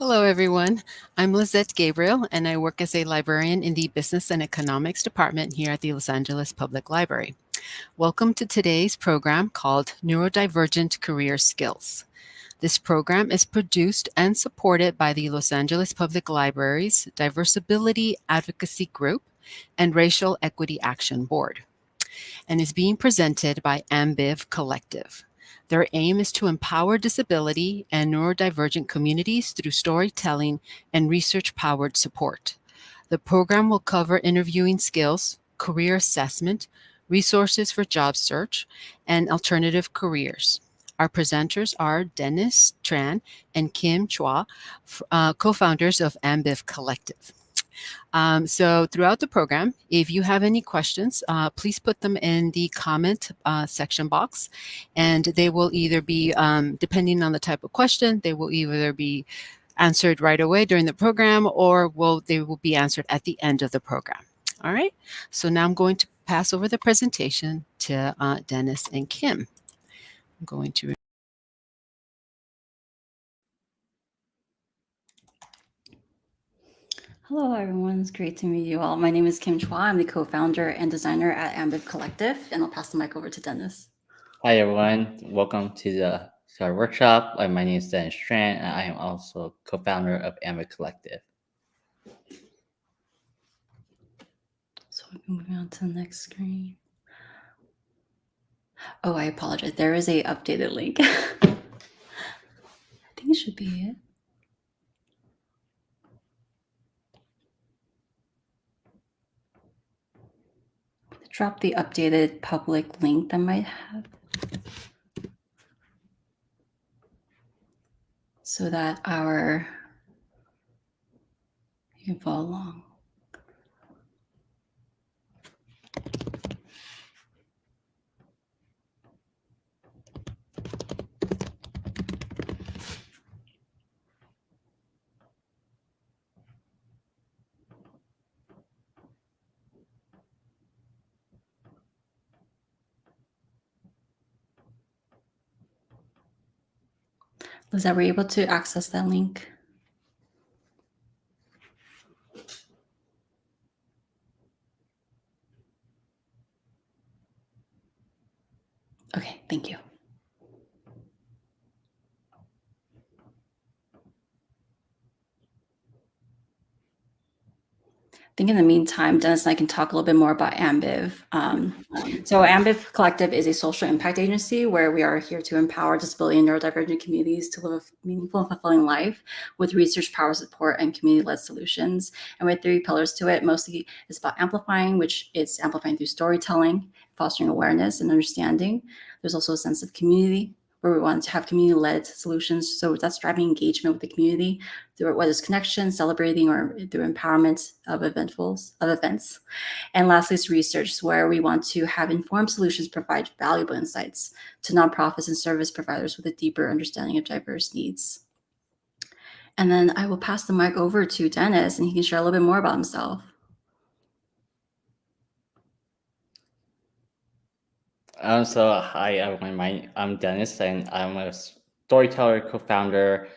Hello, everyone. I'm Lizette Gabriel, and I work as a librarian in the Business and Economics Department here at the Los Angeles Public Library. Welcome to today's program called Neurodivergent Career Skills. This program is produced and supported by the Los Angeles Public Library's Diversibility Advocacy Group and Racial Equity Action Board, and is being presented by Ambiv Collective. Their aim is to empower disability and neurodivergent communities through storytelling and research-powered support. The program will cover interviewing skills, career assessment, resources for job search, and alternative careers. Our presenters are Dennis Tran and Kim Chua, co-founders of Ambiv Collective. So throughout the program, if you have any questions, please put them in the comment section box, and they will either be, depending on the type of question, they will either be answered right away during the program, or they will be answered at the end of the program. All right, so now I'm going to pass over the presentation to Dennis and Kim. I'm going to Hello, everyone. It's great to meet you all. My name is Kim Chua. I'm the co-founder and designer at Ambiv Collective, and I'll pass the mic over to Dennis. Hi, everyone. Welcome to our workshop. My name is Dennis Tran, and I am also co-founder of Ambiv Collective. So moving on to the next screen. Oh, I apologize. There is a updated link. I think it should be it. Drop the updated public link that might have, so that you can follow along. Liz, were you able to access that link? Okay, thank you. I think in the meantime, Dennis and I can talk a little bit more about Ambiv. So Ambiv Collective is a social impact agency where we are here to empower disability and neurodivergent communities to live a meaningful and fulfilling life with research power support and community-led solutions. And we have 3 pillars to it. Mostly it's about amplifying, which is amplifying through storytelling, fostering awareness and understanding. There's also a sense of community, where we want to have community-led solutions. So that's driving engagement with the community through whether it's connection, celebrating, or through empowerment of events. And lastly, it's research, where we want to have informed solutions provide valuable insights to nonprofits and service providers with a deeper understanding of diverse needs. And then I will pass the mic over to Dennis, and he can share a little bit more about himself. Hi, everyone. I'm Dennis, and I'm a storyteller, co-founder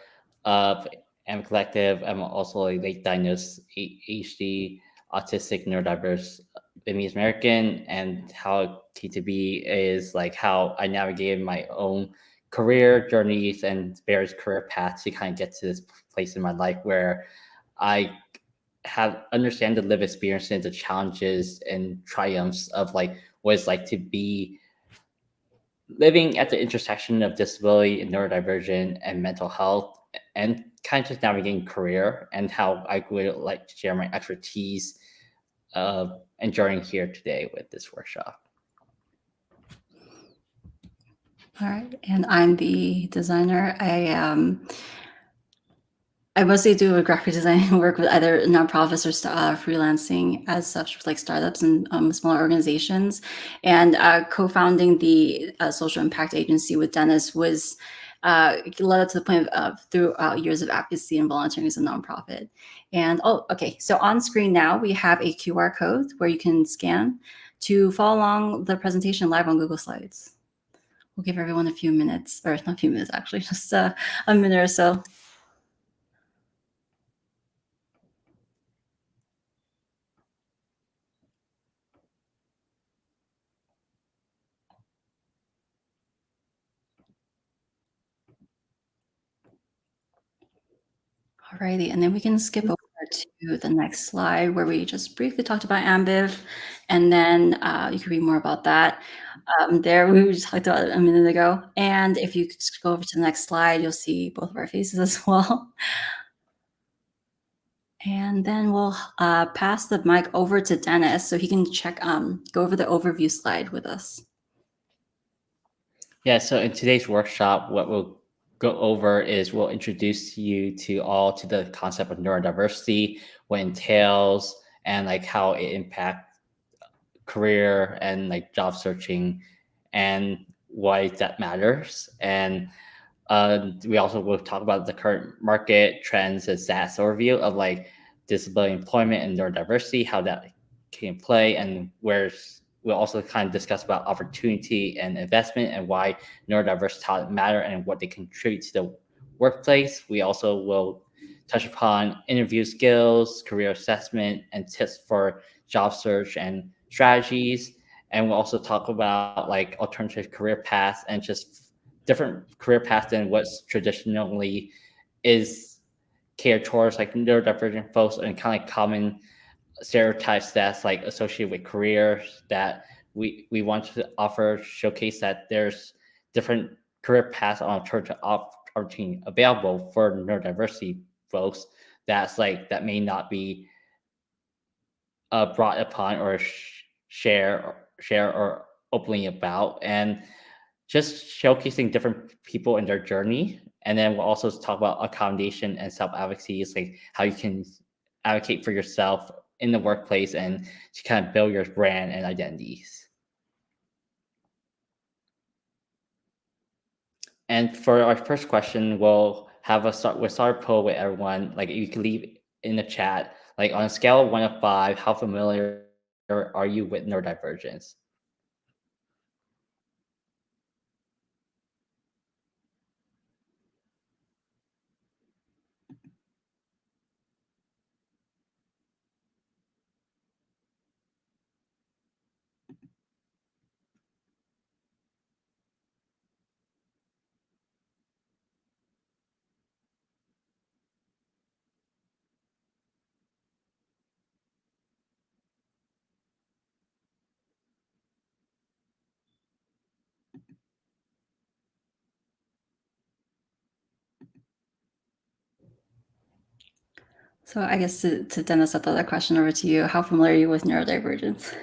of Ambiv Collective. I'm also a late diagnosed ADHD, autistic, neurodiverse Vietnamese American, and how it came to be is like how I navigated my own career journeys and various career paths to kind of get to this place in my life where I have understand the lived experiences, the challenges and triumphs of like what it's like to be living at the intersection of disability and neurodivergent and mental health, and kind of just navigating career, and how I would like to share my expertise and journey here today with this workshop. All right, and I'm the designer. I mostly do graphic design work with either nonprofits or freelancing as such, like startups and smaller organizations. And co-founding the social impact agency with Dennis was led up to the point of throughout years of advocacy and volunteering as a nonprofit. And so on screen now we have a QR code where you can scan to follow along the presentation live on Google Slides. We'll give everyone a few minutes, or not a few minutes actually, just a minute or so. Alrighty, and then we can skip over to the next slide where we just briefly talked about Ambiv, and then you can read more about that. There, we just talked about it a minute ago. And if you just go over to the next slide, you'll see both of our faces as well. And then we'll pass the mic over to Dennis so he can go over the overview slide with us. Yeah, so in today's workshop, what we'll go over is we'll introduce you to all to the concept of neurodiversity, what it entails, and like how it impacts career and like job searching, and why that matters. And we also will talk about the current market trends and stats overview of like disability employment and neurodiversity, how that can play, and where's we'll also kind of discuss about opportunity and investment and why neurodiverse talent matter and what they contribute to the workplace. We also will touch upon interview skills, career assessment, and tips for job search and strategies. And we'll also talk about like alternative career paths and just different career paths than what's traditionally is catered towards like neurodivergent folks, and kind of like common stereotypes that's like associated with careers that we want to offer, showcase that there's different career paths on alternative opportunity available for neurodiversity folks that's like that may not be brought upon or share or openly about, and just showcasing different people in their journey. And then we'll also talk about accommodation and self-advocacy, is like how you can advocate for yourself in the workplace and to kind of build your brand and identities. And for our first question, we'll have we'll start a poll with everyone. Like you can leave in the chat, like on a scale of 1 to 5, how familiar are you with neurodivergence? So I guess to Dennis, I'll throw that question over to you. How familiar are you with neurodivergence?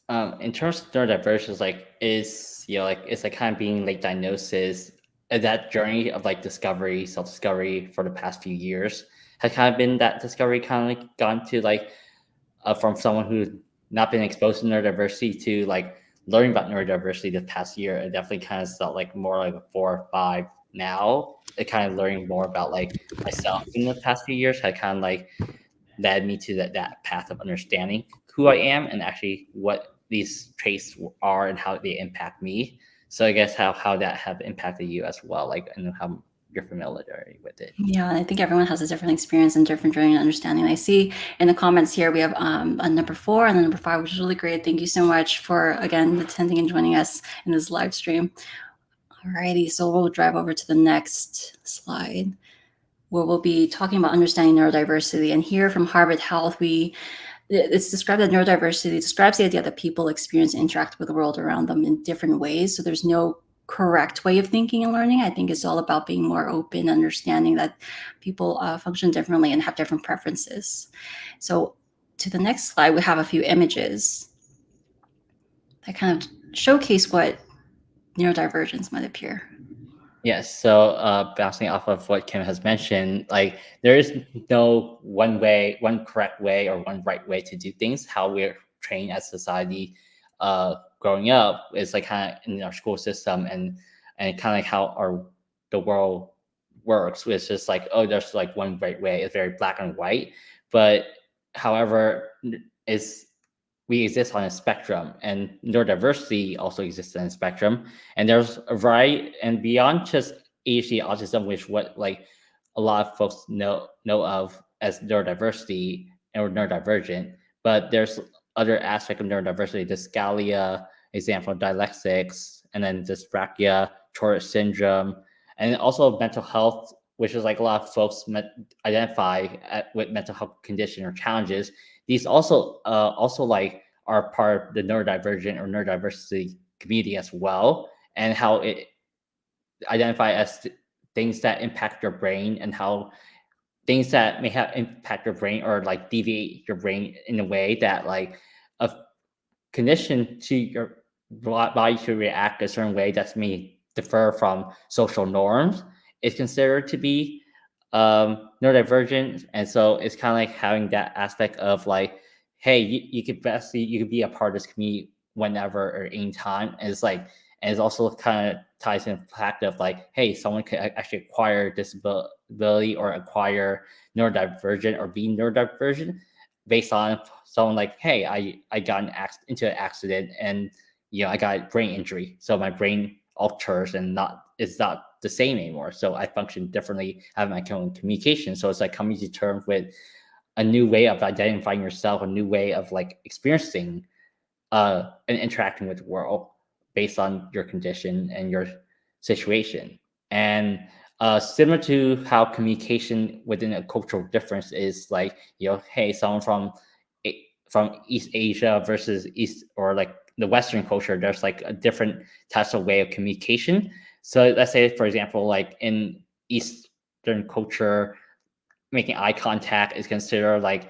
In terms of neurodivergence, like is like it's like kind of being like diagnosis, that journey of like discovery, self-discovery for the past few years has kind of been that discovery kind of like gone to like from someone who's not been exposed to neurodiversity to like learning about neurodiversity the past year. It definitely kind of felt like more like a 4 or 5 now. It kind of learning more about like myself in the past few years had kind of like led me to that path of understanding who I am and actually what these traits are and how they impact me. So I guess how that have impacted you as well, like, and how your familiarity with it. Yeah, I think everyone has a different experience and different journey and understanding. I see in the comments here we have a number 4 and a number 5, which is really great. Thank you so much for again attending and joining us in this live stream. Alrighty, so we'll drive over to the next slide where we'll be talking about understanding neurodiversity. And here from Harvard Health, it's described that neurodiversity describes the idea that people experience and interact with the world around them in different ways. So there's no correct way of thinking and learning. I think it's all about being more open, understanding that people function differently and have different preferences. So to the next slide, we have a few images that kind of showcase what neurodivergence might appear. Yes. So bouncing off of what Kim has mentioned, like there is no one way, one correct way, or one right way to do things. How we're trained as society, growing up, is like kind of in our school system, and kind of like how the world works. It's just like, oh, there's like one right way. It's very black and white. But however, is we exist on a spectrum, and neurodiversity also exists on a spectrum. And there's a variety, and beyond just ADHD, autism, which what like a lot of folks know of as neurodiversity or neurodivergent, but there's other aspect of neurodiversity, dyscalculia example, dyslexics, and then dyspraxia, Tourette syndrome, and also mental health, which is like a lot of folks identify with mental health condition or challenges. These also like are part of the neurodivergent or neurodiversity community as well, and how it identify as things that impact your brain, and how things that may have impact your brain or like deviate your brain in a way that like a condition to your body to react a certain way that may differ from social norms is considered to be neurodivergent. And so it's kind of like having that aspect of like, hey, you could best you could be a part of this community whenever or anytime. And it's like, and it's also kind of ties in the fact of like, hey, someone could actually acquire disability or acquire neurodivergent or be neurodivergent based on someone like, hey, I got into an accident, and I got brain injury, so my brain alters and it's not the same anymore. So I function differently, have my own communication. So it's like coming to terms with a new way of identifying yourself, a new way of like experiencing and interacting with the world based on your condition and your situation. And similar to how communication within a cultural difference is like, hey, someone from East Asia versus East or like the Western culture, there's like a different types of way of communication. So let's say, for example, like in Eastern culture, making eye contact is considered like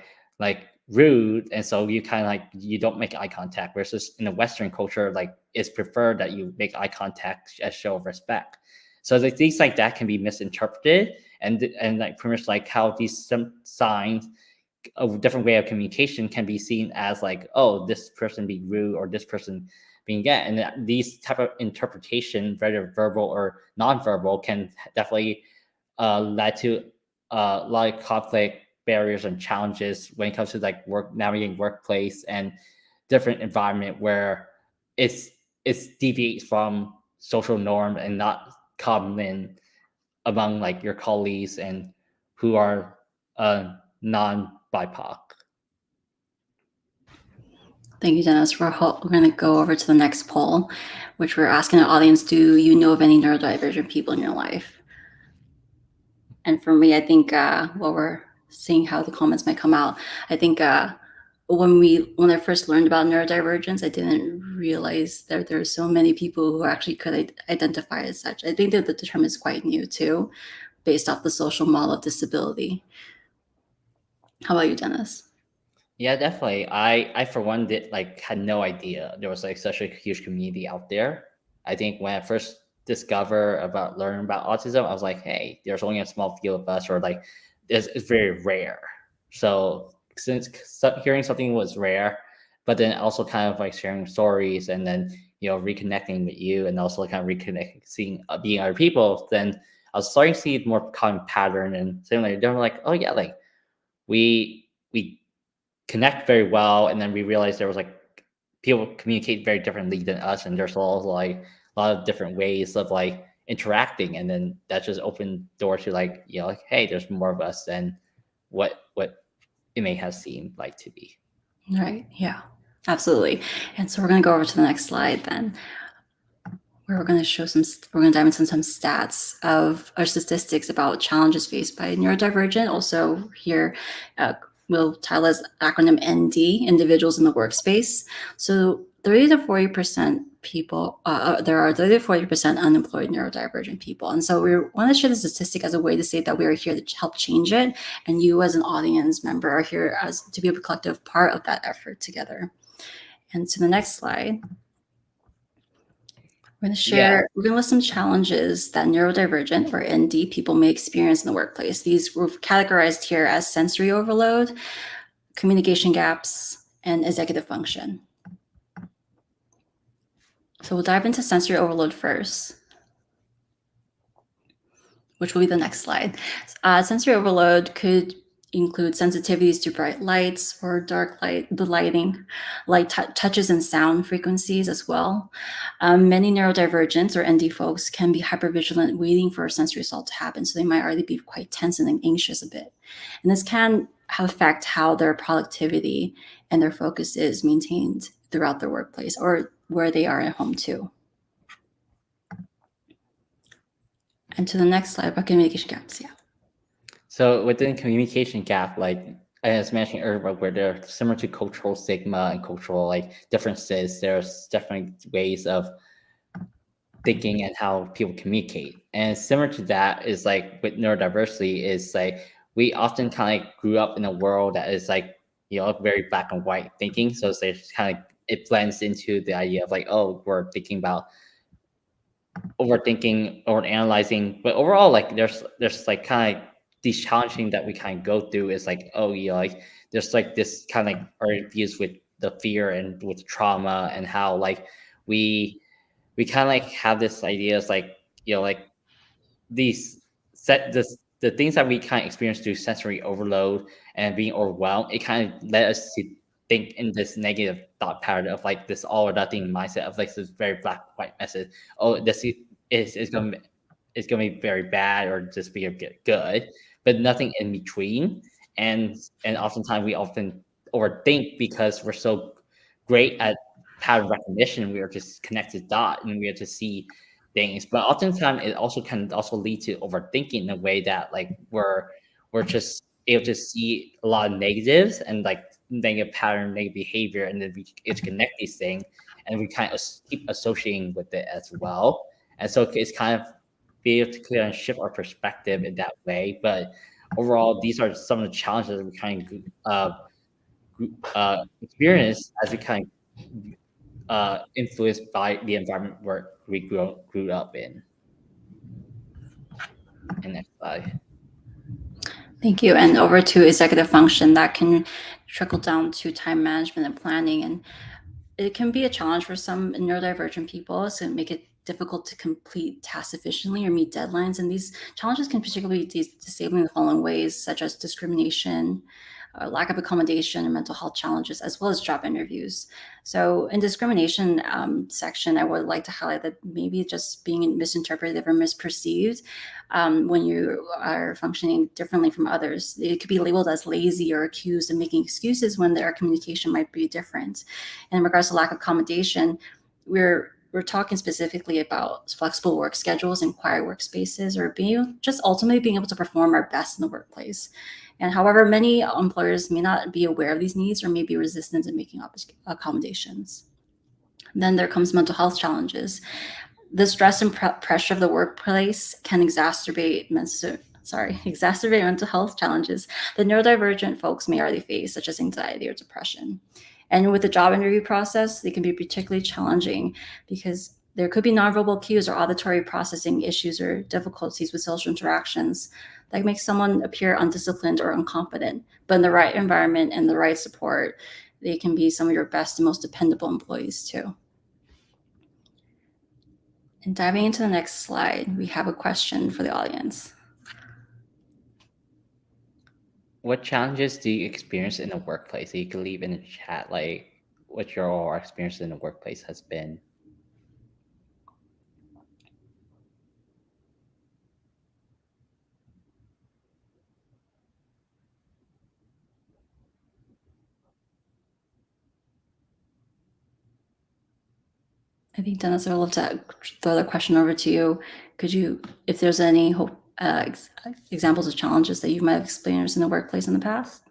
rude, and so you kind of like you don't make eye contact, versus in the Western culture, like it's preferred that you make eye contact as show of respect. So like things like that can be misinterpreted, and like pretty much like how these some signs, a different way of communication, can be seen as like, oh, this person being rude or this person being gay. And these type of interpretation, whether verbal or non-verbal, can definitely lead to a lot of conflict, barriers, and challenges when it comes to like navigating workplace and different environment where it's deviates from social norm and not common among like your colleagues and who are non-BIPOC. Thank you, Dennis. We're going to go over to the next poll, which we're asking the audience, do you know of any neurodivergent people in your life? And for me, I think while we're seeing how the comments might come out, I think when I first learned about neurodivergence, I didn't realize that there are so many people who actually could identify as such. I think that the term is quite new too, based off the social model of disability. How about you, Dennis? Yeah, definitely. I for one had no idea there was like such a huge community out there. I think when I first learning about autism, I was like, hey, there's only a small few of us, or like it's very rare. So since hearing something was rare, but then also kind of like sharing stories, and then reconnecting with you, and also kind of reconnecting, seeing being other people, then I was starting to see more common pattern, and suddenly they were like, oh yeah, like we connect very well, and then we realized there was like people communicate very differently than us, and there's a lot of different ways of like interacting, and then that just opened door to like like, hey, there's more of us than what it may have seemed like to be. Right. Yeah, absolutely. And so we're going to go over to the next slide then, where we're going to dive into some stats of our statistics about challenges faced by neurodivergent. Also here, we'll title as acronym ND, individuals in the workspace. So 30 to 40% people, there are 30 to 40% unemployed neurodivergent people. And so we want to share the statistic as a way to say that we are here to help change it. And you as an audience member are here to be a collective part of that effort together. And to the next slide. We're going to share, we're going to list some challenges that neurodivergent or ND people may experience in the workplace. These were categorized here as sensory overload, communication gaps, and executive function. So we'll dive into sensory overload first, which will be the next slide. Sensory overload could include sensitivities to bright lights or dark light, the lighting, light touches and sound frequencies as well. Many neurodivergents or ND folks can be hypervigilant waiting for a sensory assault to happen. So they might already be quite tense and anxious a bit. And this can affect how their productivity and their focus is maintained throughout their workplace, or where they are at home too. And to the next slide about communication gaps. Yeah. So within communication gap, like as mentioned earlier, where they're similar to cultural stigma and cultural like differences, there's definitely ways of thinking and how people communicate. And similar to that is like with neurodiversity is like we often kind of grew up in a world that is like, very black and white thinking. So it's like kind of it blends into the idea of like, oh, we're thinking about overthinking or analyzing, but overall like there's like kind of these challenging that we kind of go through is like, oh, like there's like this kind of like our views with the fear and with trauma and how like we we kind of like have this idea is like, like these set this the things that we kind of experience through sensory overload and being overwhelmed, it kind of led us to think in this negative thought pattern of like this all or nothing mindset of like this very black white message. Oh, this is going to be very bad or just be good, but nothing in between. And oftentimes we often overthink because we're so great at pattern recognition. We are just connected dot and we are to see things, but oftentimes it also can also lead to overthinking in a way that like we're just able to see a lot of negatives and like negative pattern, negative behavior, and then we able to connect these things, and we kind of keep associating with it as well. And so it's kind of be able to kind of shift our perspective in that way. But overall, these are some of the challenges that we kind of experience as we kind of influenced by the environment where we grew up in. And next slide. Thank you. And over to executive function that can trickle down to time management and planning. And it can be a challenge for some neurodivergent people, so make it difficult to complete tasks efficiently or meet deadlines. And these challenges can particularly be disabling in the following ways, such as discrimination, lack of accommodation, and mental health challenges, as well as job interviews. So in discrimination section, I would like to highlight that maybe just being misinterpreted or misperceived when you are functioning differently from others. It could be labeled as lazy or accused of making excuses when their communication might be different. And in regards to lack of accommodation, we're talking specifically about flexible work schedules and quiet workspaces, or just ultimately being able to perform our best in the workplace. And however, many employers may not be aware of these needs or may be resistant to making accommodations. Then there comes mental health challenges. The stress and pressure of the workplace can exacerbate mental health challenges that neurodivergent folks may already face, such as anxiety or depression. And with the job interview process, they can be particularly challenging because there could be nonverbal cues or auditory processing issues or difficulties with social interactions that make someone appear undisciplined or unconfident. But in the right environment and the right support, they can be some of your best and most dependable employees too. And diving into the next slide, we have a question for the audience. What challenges do you experience in the workplace? You can leave in the chat like what your experience in the workplace has been. I think Dennis, I would love to throw the question over to you. Could you, if there's any examples of challenges that you might have experienced in the workplace in the past?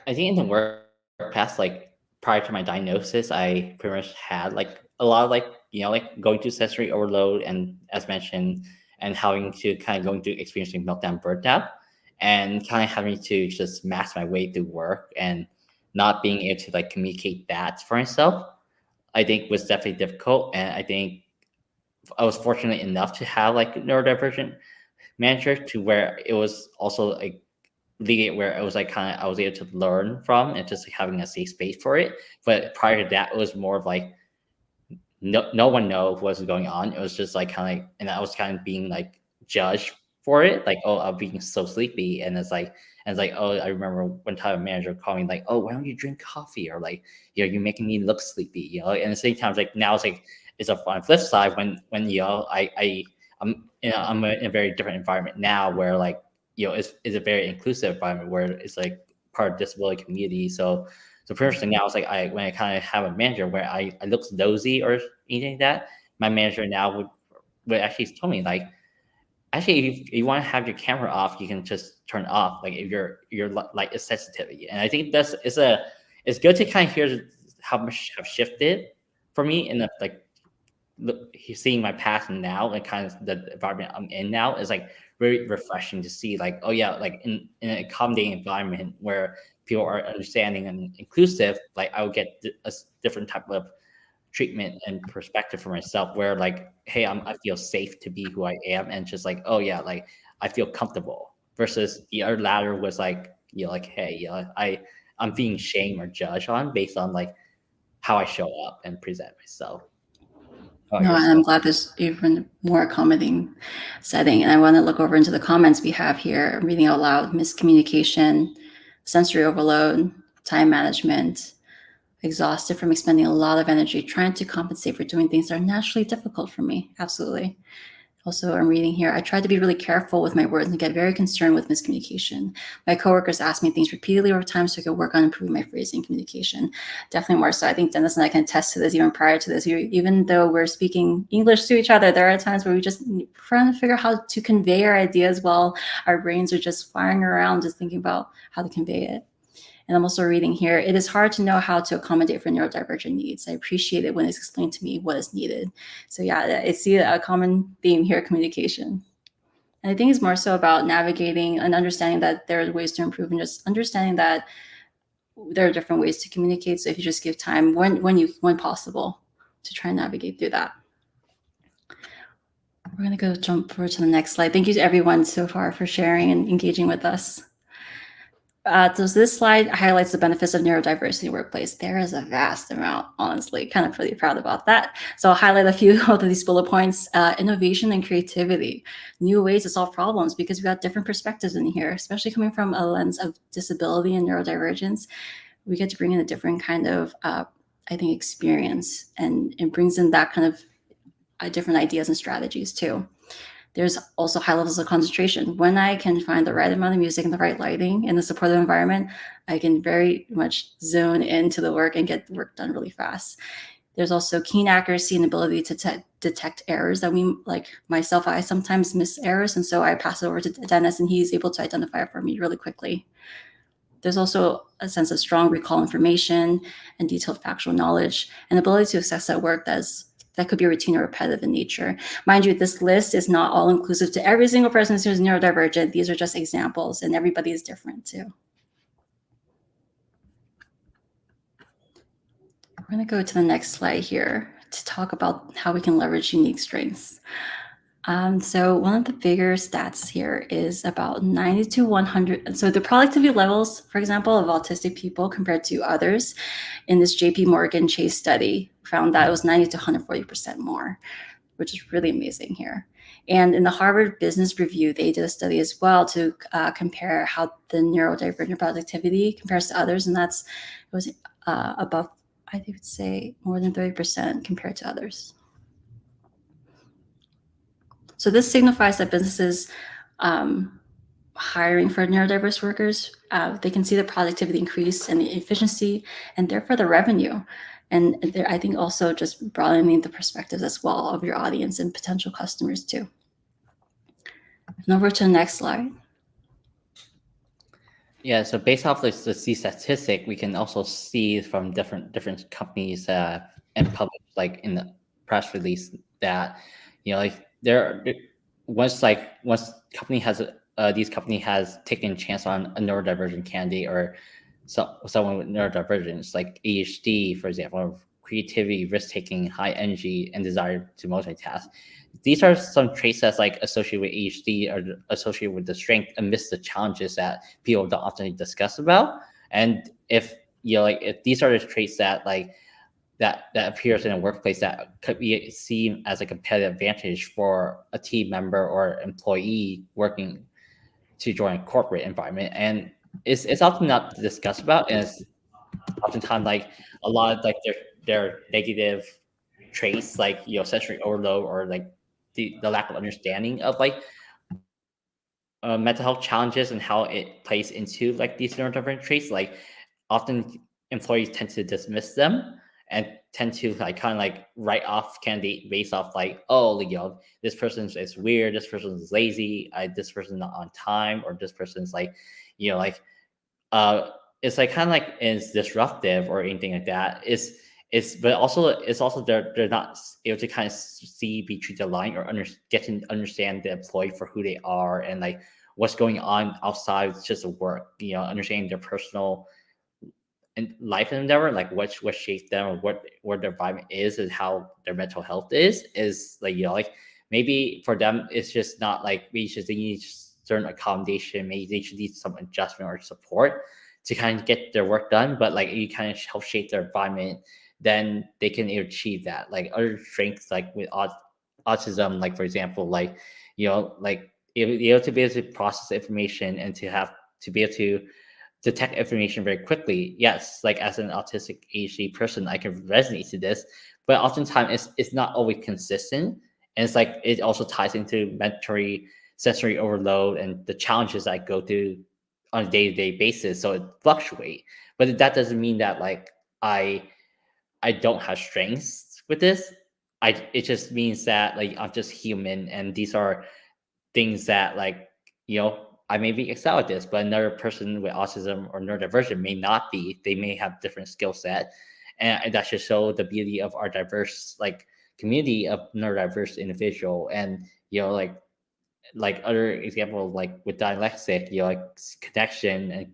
I think in the work past, like prior to my diagnosis, I pretty much had like a lot of like, like going through sensory overload and as mentioned, and having to kind of going through experiencing meltdown burnout and kind of having to just mask my way through work and not being able to like communicate that for myself, I think was definitely difficult. And I think I was fortunate enough to have like a neurodivergent manager to where it was also like leading where it was like kind of I was able to learn from and just like having a safe space for it. But prior to that, it was more of like no one know what was going on. It was just like kind of like, and I was kind of being like judged for it, like, oh, I'm being so sleepy, and it's like, oh, I remember one time a manager called me like, oh, why don't you drink coffee, or like, you're making me look sleepy, and at the same time, it's like now it's like it's a on the flip side when I'm in a very different environment now where like it's a very inclusive environment where it's like part of disability community, so the first thing now is like when I kind of have a manager where I look nosy or anything like that, my manager now would actually tell me like, actually, if you want to have your camera off, you can just turn it off. Like if your light is sensitivity, and I think it's good to kind of hear how much have shifted for me in the like seeing my past and now and kind of the environment I'm in now is like very refreshing to see. Like, oh yeah, like in an accommodating environment where people are understanding and inclusive, like I would get a different type of treatment and perspective for myself where like, hey, I feel safe to be who I am, and just like, oh yeah, like I feel comfortable, versus the other ladder was like, like, hey, I'm being shamed or judged on based on like how I show up and present myself. No, and I'm glad there's even more accommodating setting. And I want to look over into the comments we have here. I'm reading out loud: miscommunication, sensory overload, time management, exhausted from expending a lot of energy trying to compensate for doing things that are naturally difficult for me. Absolutely. Also, I'm reading here: I tried to be really careful with my words and get very concerned with miscommunication. My coworkers asked me things repeatedly over time so I could work on improving my phrasing communication. Definitely more so. I think Dennis and I can attest to this even prior to this. Even though we're speaking English to each other, there are times where we just trying to figure out how to convey our ideas while our brains are just firing around, just thinking about how to convey it. And I'm also reading here: it is hard to know how to accommodate for neurodivergent needs. I appreciate it when it's explained to me what is needed. So yeah, I see a common theme here: communication. And I think it's more so about navigating and understanding that there are ways to improve, and just understanding that there are different ways to communicate. So if you just give time when possible to try and navigate through that. We're going to go jump forward to the next slide. Thank you to everyone so far for sharing and engaging with us. So this slide highlights the benefits of neurodiversity in the workplace. There is a vast amount, honestly, kind of pretty proud about that. So I'll highlight a few of these bullet points: innovation and creativity, new ways to solve problems, because we got different perspectives in here, especially coming from a lens of disability and neurodivergence. We get to bring in a different kind of, I think, experience, and it brings in that kind of different ideas and strategies too. There's also high levels of concentration. When I can find the right amount of music and the right lighting in the supportive environment, I can very much zone into the work and get the work done really fast. There's also keen accuracy and ability to detect errors that we, like myself, I sometimes miss errors. And so I pass it over to Dennis and he's able to identify it for me really quickly. There's also a sense of strong recall information and detailed factual knowledge, and ability to assess that work that could be routine or repetitive in nature. Mind you, this list is not all inclusive to every single person who's neurodivergent. These are just examples, and everybody is different too. We're going to go to the next slide here to talk about how we can leverage unique strengths. So one of the bigger stats here is about 90 to 100. So the productivity levels, for example, of autistic people compared to others in this JP Morgan Chase study found that it was 90 to 140% more, which is really amazing here. And in the Harvard Business Review, they did a study as well to compare how the neurodivergent productivity compares to others. And it was above, I would say, more than 30% compared to others. So this signifies that businesses hiring for neurodiverse workers, they can see the productivity increase and the efficiency, and therefore the revenue. And I think also just broadening the perspectives as well of your audience and potential customers too. And over to the next slide. Yeah, so based off the statistic, we can also see from different companies and public, like in the press release, that like once company has these company has taken a chance on a neurodivergent candidate or someone with neurodivergence, like ADHD, for example, creativity, risk taking, high energy, and desire to multitask. These are some traits that's like associated with ADHD or associated with the strength amidst the challenges that people don't often discuss about. And if if these are the traits that that appears in a workplace that could be seen as a competitive advantage for a team member or employee working to join a corporate environment, and it's often not discussed about, and it's oftentimes like a lot of like their negative traits, like sensory overload, or like the lack of understanding of like mental health challenges and how it plays into like these neurodivergent traits. Like often employees tend to dismiss them and tend to like kind of like write off candidate based off like, oh, this person is weird, this person is lazy, this person's not on time, or this person's like, like uh it's like kind of like is disruptive or anything like that. But also it's also they're not able to kind of see between the line or get to understand the employee for who they are and like what's going on outside just of work. Understanding their personal and life endeavor, like what shapes them or what their environment is and how their mental health is like like maybe for them it's just not like they need certain accommodation, maybe they should need some adjustment or support to kind of get their work done, but like you kind of help shape their environment, then they can achieve that. Like other strengths like with autism, like for example, like like able to be able to process information and to be able to detect information very quickly. Yes, like as an autistic ADHD person, I can resonate to this, but oftentimes it's not always consistent. And it's like it also ties into sensory overload and the challenges I go through on a day-to-day basis. So it fluctuates. But that doesn't mean that like I don't have strengths with this. It just means that like I'm just human and these are things that like I may be excel at this, but another person with autism or neurodivergent may not be. They may have different skill set, and that should show the beauty of our diverse like community of neurodiverse individual. And like other example like with dyslexic, like connection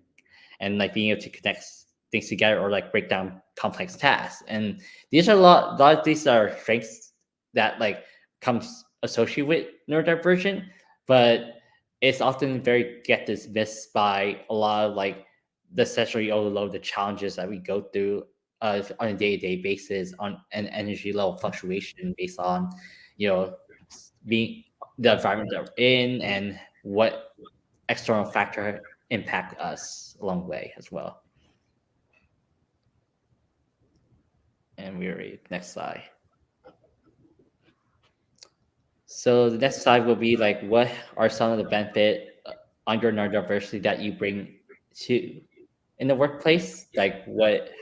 and like being able to connect things together or like break down complex tasks. And these are a lot of these are strengths that like comes associated with neurodivergent, but it's often very get dismissed by a lot of like the sensory overload, the challenges that we go through on a day-to-day basis, on an energy level fluctuation based on being the environment that we're in and what external factor impact us along the way as well. And we're ready. Next slide. So the next slide will be like, what are some of the benefit under neurodiversity that you bring to in the workplace? Like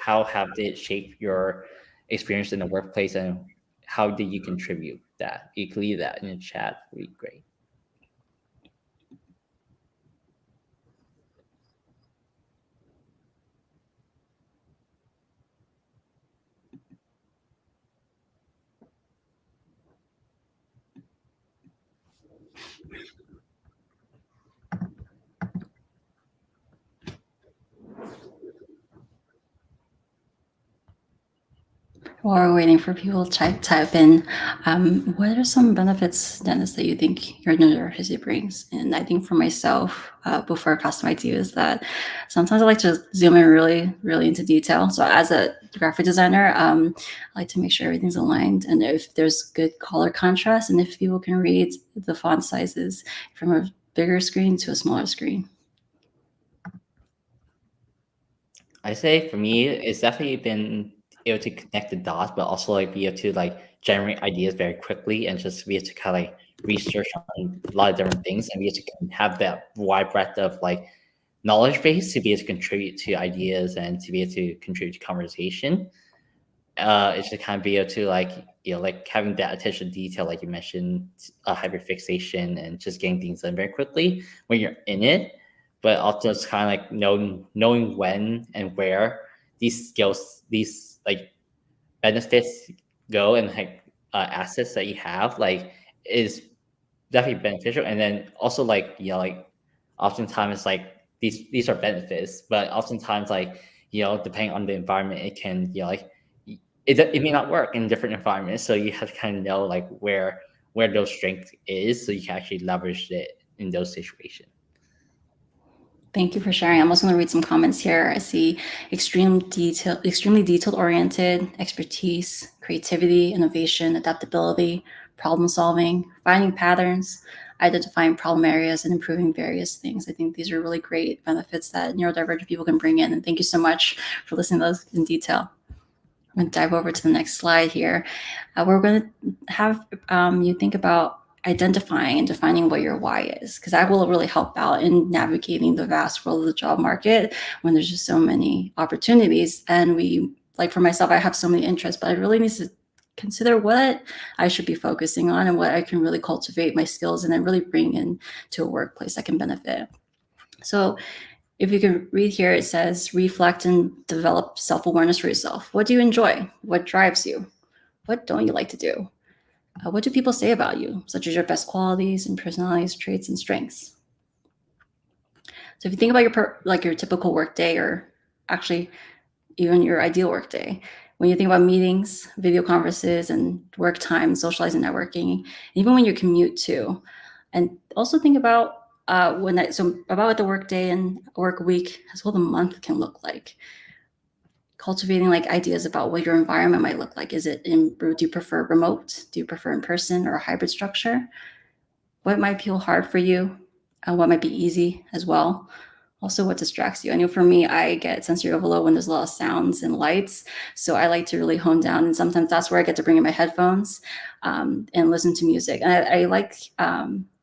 how have they shaped your experience in the workplace and how did you contribute that? You can leave that in the chat. Would be great. While we're waiting for people to type in, what are some benefits, Dennis, that you think your neurodiversity brings? And I think for myself, before I pass the mic to you, is that sometimes I like to zoom in really, really into detail. So as a graphic designer, I like to make sure everything's aligned and if there's good color contrast and if people can read the font sizes from a bigger screen to a smaller screen. I say for me, it's definitely been able to connect the dots, but also like be able to like generate ideas very quickly and just be able to kind of like research on a lot of different things and be able to have that wide breadth of like knowledge base to be able to contribute to ideas and to be able to contribute to conversation. It's to kind of be able to like like having that attention to detail, like you mentioned, hyperfixation and just getting things done very quickly when you're in it, but also it's kind of like knowing when and where these skills, these like benefits go and like assets that you have like is definitely beneficial. And then also like like oftentimes it's like these are benefits, but oftentimes like depending on the environment it can like it may not work in different environments, so you have to kind of know like where those strength is so you can actually leverage it in those situations. Thank you for sharing. I'm also going to read some comments here. I see extremely detailed oriented, expertise, creativity, innovation, adaptability, problem solving, finding patterns, identifying problem areas, and improving various things. I think these are really great benefits that neurodivergent people can bring in. And thank you so much for listening to those in detail. I'm going to dive over to the next slide here. We're going to have you think about identifying and defining what your why is, because that will really help out in navigating the vast world of the job market when there's just so many opportunities. And like for myself, I have so many interests, but I really need to consider what I should be focusing on and what I can really cultivate my skills and then really bring in to a workplace that can benefit. So if you can read here, it says, reflect and develop self-awareness for yourself. What do you enjoy? What drives you? What don't you like to do? What do people say about you, such as your best qualities and personalities, traits, and strengths? So if you think about your typical workday, or actually even your ideal workday, when you think about meetings, video conferences, and work time, socializing, networking, even when you commute too, and also think about about what the workday and work week as well the month can look like. Cultivating like ideas about what your environment might look like. Do you prefer remote? Do you prefer in person or a hybrid structure? What might feel hard for you? What might be easy as well? Also, what distracts you? I know for me, I get sensory overload when there's a lot of sounds and lights. So I like to really hone down. And sometimes that's where I get to bring in my headphones and listen to music. And I like,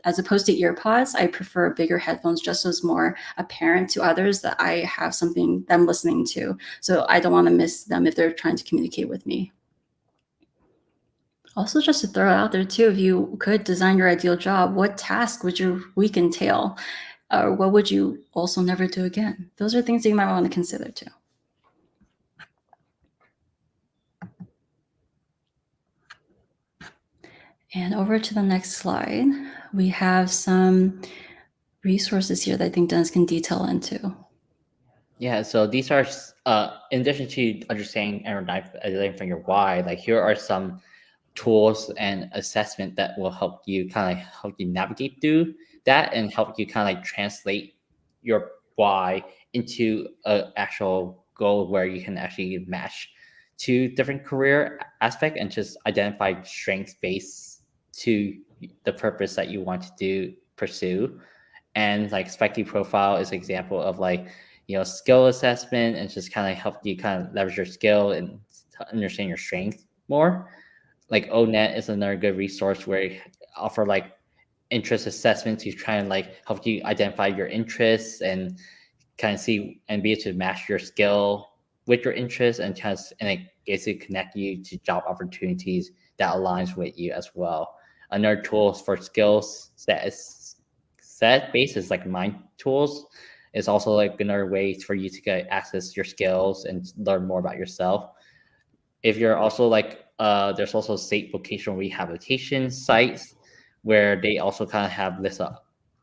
as opposed to earpods, I prefer bigger headphones just so it's more apparent to others that I have something that I'm listening to. So I don't want to miss them if they're trying to communicate with me. Also, just to throw it out there too, if you could design your ideal job, what task would your week entail? Or what would you also never do again? Those are things that you might want to consider too. And over to the next slide, we have some resources here that I think Dennis can detail into. Yeah, so these are, in addition to understanding and identifying your why, like here are some tools and assessment that will help you navigate through that and help you kind of like translate your why into an actual goal where you can actually match to different career aspect and just identify strengths based to the purpose that you want to pursue. And like Spiky Profile is an example of like, skill assessment and just kind of help you kind of leverage your skill and understand your strength more. Like ONET is another good resource where you offer like interest assessment to try and like help you identify your interests and kind of see and be able to match your skill with your interests and it basically connect you to job opportunities that aligns with you as well. Another tool for skills set basis like Mind Tools is also like another way for you to get access your skills and learn more about yourself. If you're also like, there's also state vocational rehabilitation sites where they also kind of have lists of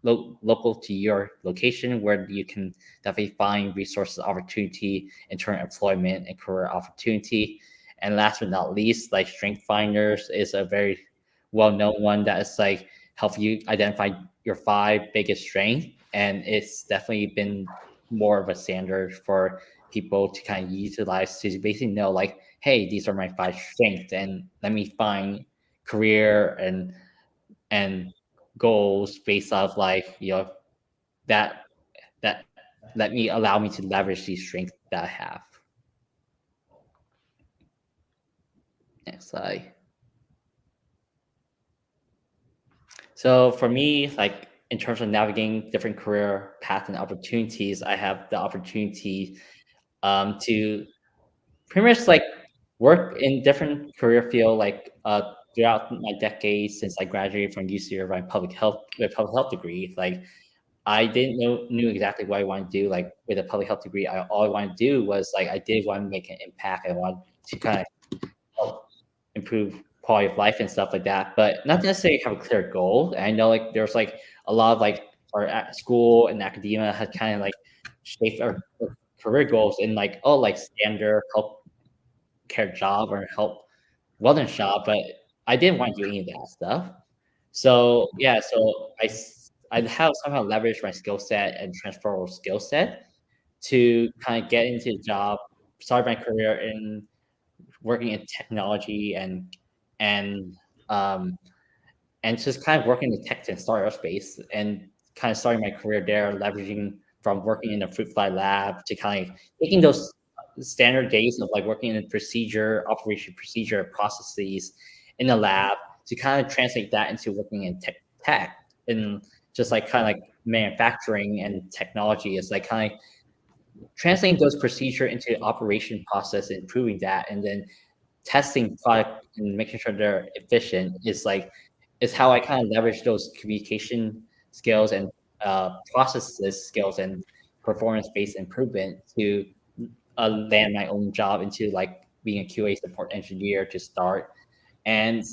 local to your location where you can definitely find resources, opportunity, internal employment, and career opportunity. And last but not least, like Strength Finders is a very well-known one that is like help you identify your 5 biggest strengths, and it's definitely been more of a standard for people to kind of utilize to basically know like, hey, these are my 5 strengths, and let me find career and goals based off like that that allow me to leverage these strengths that I have. Next slide. So for me, like in terms of navigating different career paths and opportunities, I have the opportunity to pretty much like work in different career field like throughout my decades since I graduated from UC Irvine public health degree. Like I didn't knew exactly what I wanted to do. Like with a public health degree, all I wanted to do was like I did want to make an impact. I wanted to kind of help improve quality of life and stuff like that, but not necessarily have a clear goal. And I know like there's like a lot of like our at school and academia had kind of like shaped our career goals in like, oh, like standard health care job or help wellness job, but I didn't want to do any of that stuff. So yeah, so I have somehow leveraged my skill set and transferable skill set to kind of get into the job, start my career in working in technology and um and just kind of working in the tech and startup space and kind of starting my career there, leveraging from working in a fruit fly lab to kind of taking those standard days of like working in procedure, operation procedure processes in the lab to kind of translate that into working in tech and just like kind of like manufacturing and technology is like kind of translating those procedure into operation process, improving that, and then testing product and making sure they're efficient is how I kind of leverage those communication skills and processes skills and performance-based improvement to land my own job into like being a QA support engineer to start. And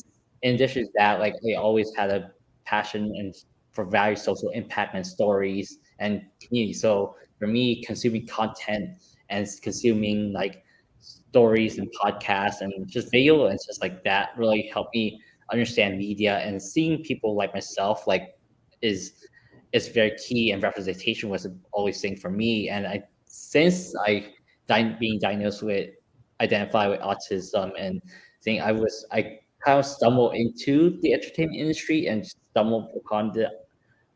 in addition to that, like I always had a passion and for value, social impact, and stories and community. So for me, consuming content and consuming like stories and podcasts and just video and just like that really helped me understand media, and seeing people like myself like is very key, and representation was always thing for me. And I since I being diagnosed with identify with autism and think I kind of stumbled into the entertainment industry and stumbled upon the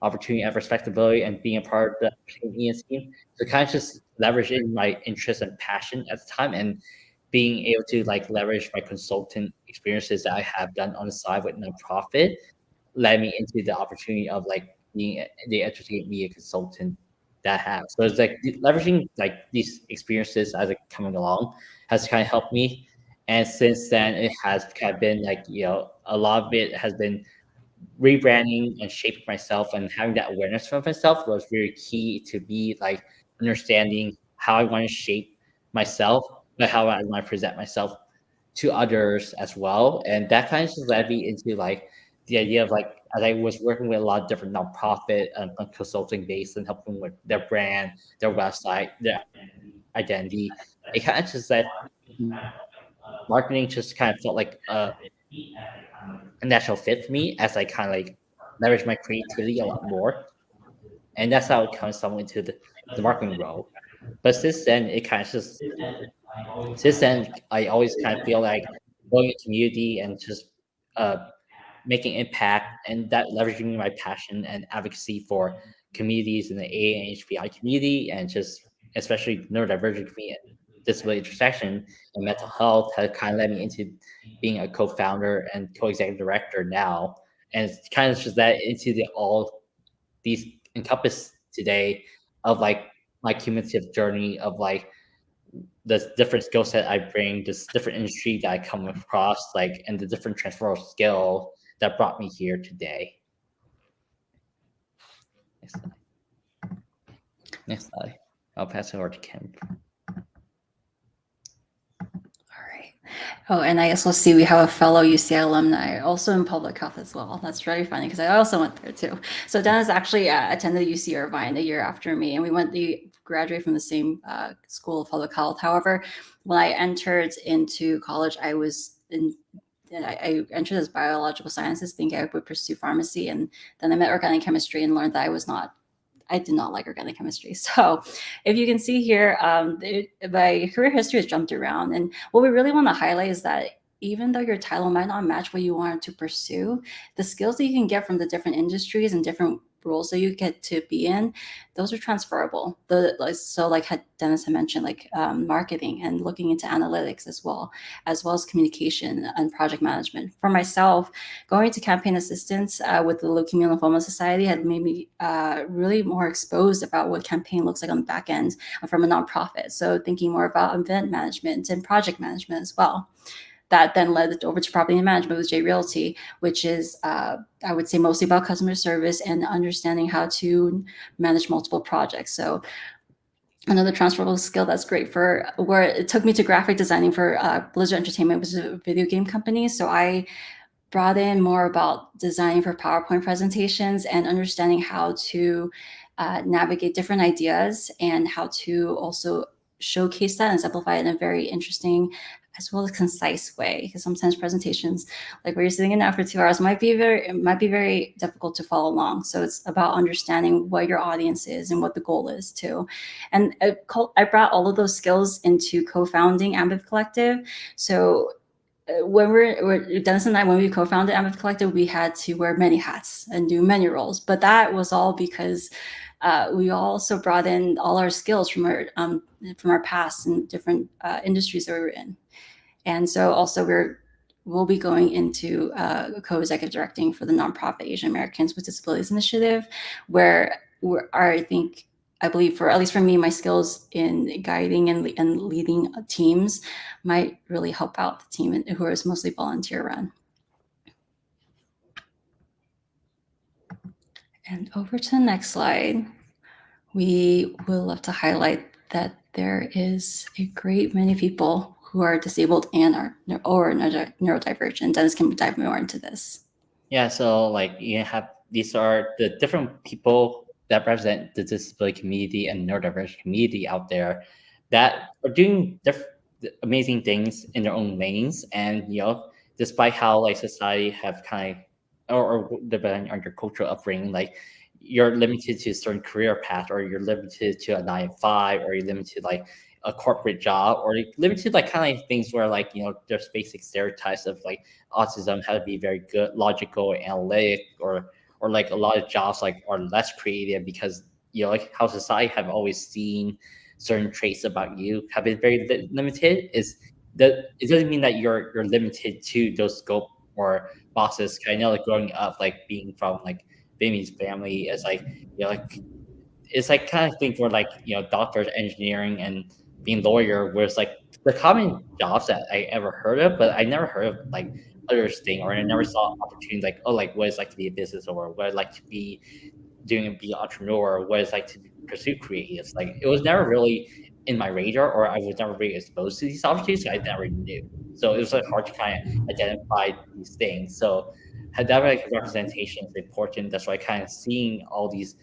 opportunity and respectability and being a part of the entertainment team. So kind of just leveraging my interest and passion at the time, and being able to like leverage my consultant experiences that I have done on the side with nonprofit led me into the opportunity of like being the entertainment media consultant that I have. So it's like leveraging like these experiences as it coming along has kind of helped me. And since then, it has kind of been like, a lot of it has been rebranding and shaping myself, and having that awareness for myself was very key to me, like understanding how I want to shape myself, but how I want to present myself to others as well. And that kind of just led me into like the idea of like, as I was working with a lot of different nonprofit and consulting based and helping with their brand, their website, their identity, it kind of just that marketing just kind of felt like a natural fit for me as I kind of like leverage my creativity a lot more. And that's how it kind of stumbled into the marketing role. But since then, I always kind of feel like going to community and just uh, making impact, and that leveraging my passion and advocacy for communities in the A and HPI community, and just especially neurodivergent community and disability intersection and mental health has kind of led me into being a co-founder and co-executive director now. And it's kind of just that into all these encompass today of like my cumulative journey of like the different skill set I bring, this different industry that I come across, like, and the different transferable skill that brought me here today. Next slide. Next slide. I'll pass it over to Kim. Oh, and I also see we have a fellow UCI alumni, also in public health as well. That's very funny because I also went there too. So Dennis actually attended UC Irvine a year after me, and we graduated from the same school of public health. However, when I entered into college, I entered as biological sciences, thinking I would pursue pharmacy, and then I met organic chemistry and learned that I did not like organic chemistry. So if you can see here, my career history has jumped around. And what we really want to highlight is that even though your title might not match what you wanted to pursue, the skills that you can get from the different industries and different roles that you get to be in, those are transferable. Like Dennis had mentioned, like marketing and looking into analytics as well as communication and project management. For myself, going to campaign assistance with the Leukemia Lymphoma Society had made me really more exposed about what campaign looks like on the back end from a nonprofit. So thinking more about event management and project management as well. That then led over to property management with J Realty, which is, I would say, mostly about customer service and understanding how to manage multiple projects. So another transferable skill that's great for where it took me to graphic designing for Blizzard Entertainment, which is a video game company. So I brought in more about designing for PowerPoint presentations and understanding how to navigate different ideas and how to also showcase that and simplify it in a very interesting as well as concise way, because sometimes presentations like where you're sitting in now for 2 hours might be very difficult to follow along. So it's about understanding what your audience is and what the goal is too. And I brought all of those skills into co-founding Ambiv Collective. So when Dennis and I, when we co-founded Ambiv Collective, we had to wear many hats and do many roles, but that was all because we also brought in all our skills from our past and different industries that we were in. And so also we're we'll be going into co-executive directing for the nonprofit Asian Americans with Disabilities Initiative, where I believe, for at least for me, my skills in guiding and leading teams might really help out the team, who is mostly volunteer run. And over to the next slide, we would love to highlight that there is a great many people who are disabled and are neurodivergent. Dennis can dive more into this. Yeah, so like you have these are the different people that represent the disability community and neurodivergent community out there that are doing amazing things in their own lanes, and despite how like society have kind of or depending on your cultural upbringing, like you're limited to a certain career path, or you're limited to a 9 to 5, or you're limited to like a corporate job, or you're limited to like kind of things where like there's basic stereotypes of like autism how to be very good, logical, analytic, or like a lot of jobs like are less creative because like how society have always seen certain traits about you have been very limited. Is that it doesn't mean that you're limited to those scope or boxes. I know like growing up, like being from like Vietnamese family is like like it's like kind of thing for like doctors, engineering, and being lawyer, where it's like the common jobs that I ever heard of, but I never heard of like others thing, or I never saw opportunities like like what it's like to be a business, or what it's like to be be an entrepreneur, or what it's like to pursue creatives. Like it was never really in my radar, or I was never really exposed to these opportunities, so I never knew. So it was like hard to kind of identify these things. So that like representation is important. That's why kind of seeing all these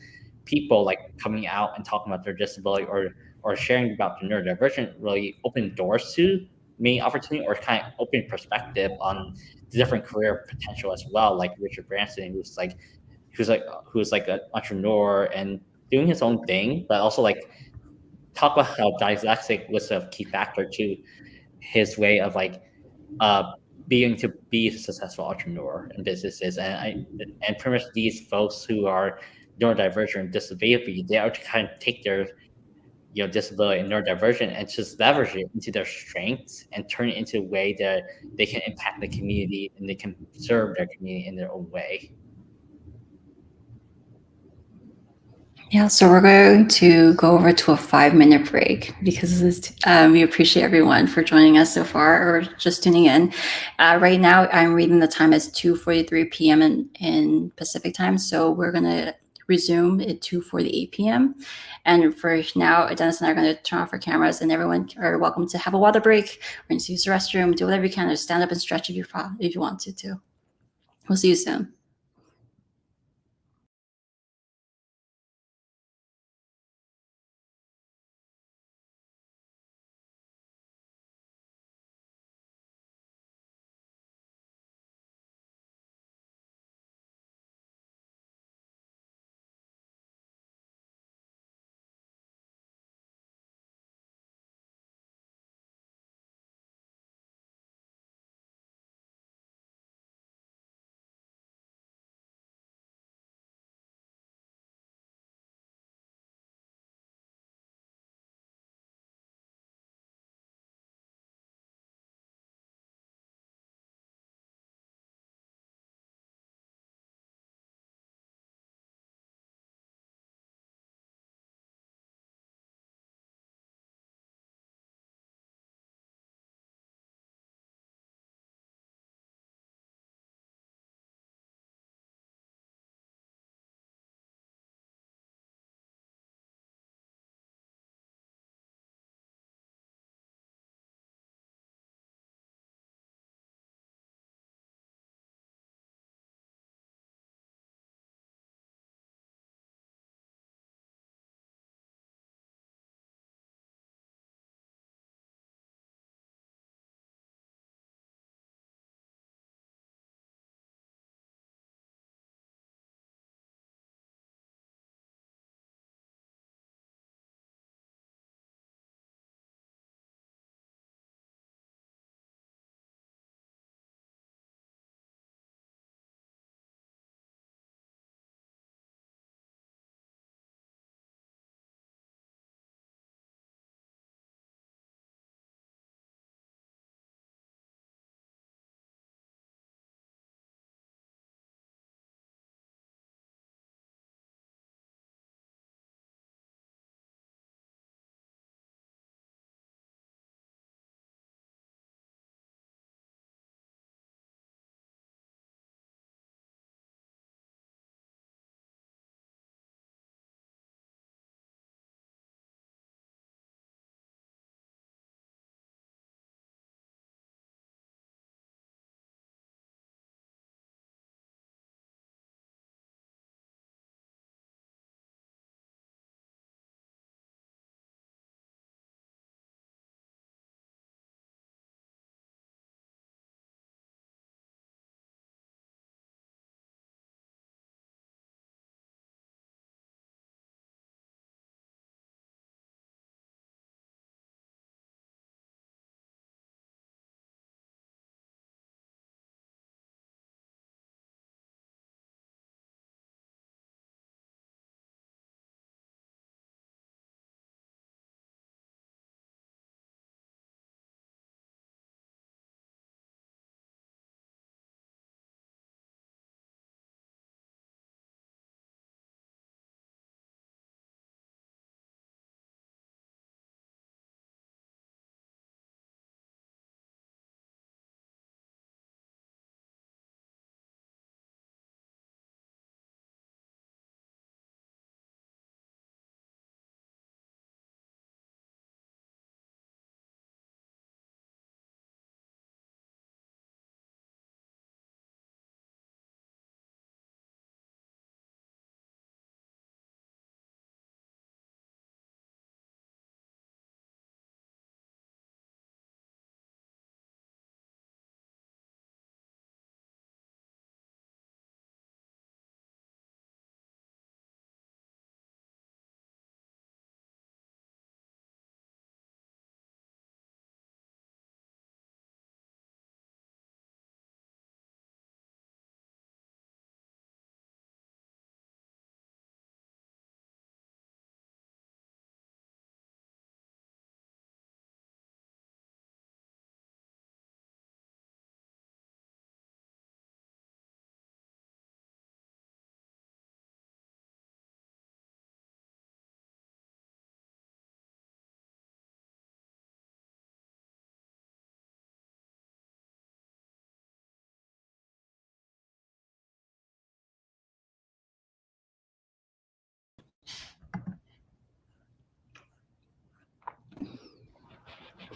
people like coming out and talking about their disability, or sharing about the neurodivergent really open doors to many opportunity, or kind of open perspective on the different career potential as well. Like Richard Branson, who's like an entrepreneur and doing his own thing, but also like talk about how dyslexic was a key factor to his way of like uh being to be a successful entrepreneur in businesses. And pretty much these folks who are neurodivergent and disability, they are to kind of take their disability and neurodivergent and just leverage it into their strengths and turn it into a way that they can impact the community and they can serve their community in their own way. Yeah, so we're going to go over to a 5-minute break because we appreciate everyone for joining us so far or just tuning in. Right now, I'm reading the time as 2:43 p.m. in Pacific time, so we're going to resume at 2:48 p.m. And for now, Dennis and I are going to turn off our cameras, and everyone are welcome to have a water break, or to use the restroom, do whatever you can, or stand up and stretch if you want to too. We'll see you soon.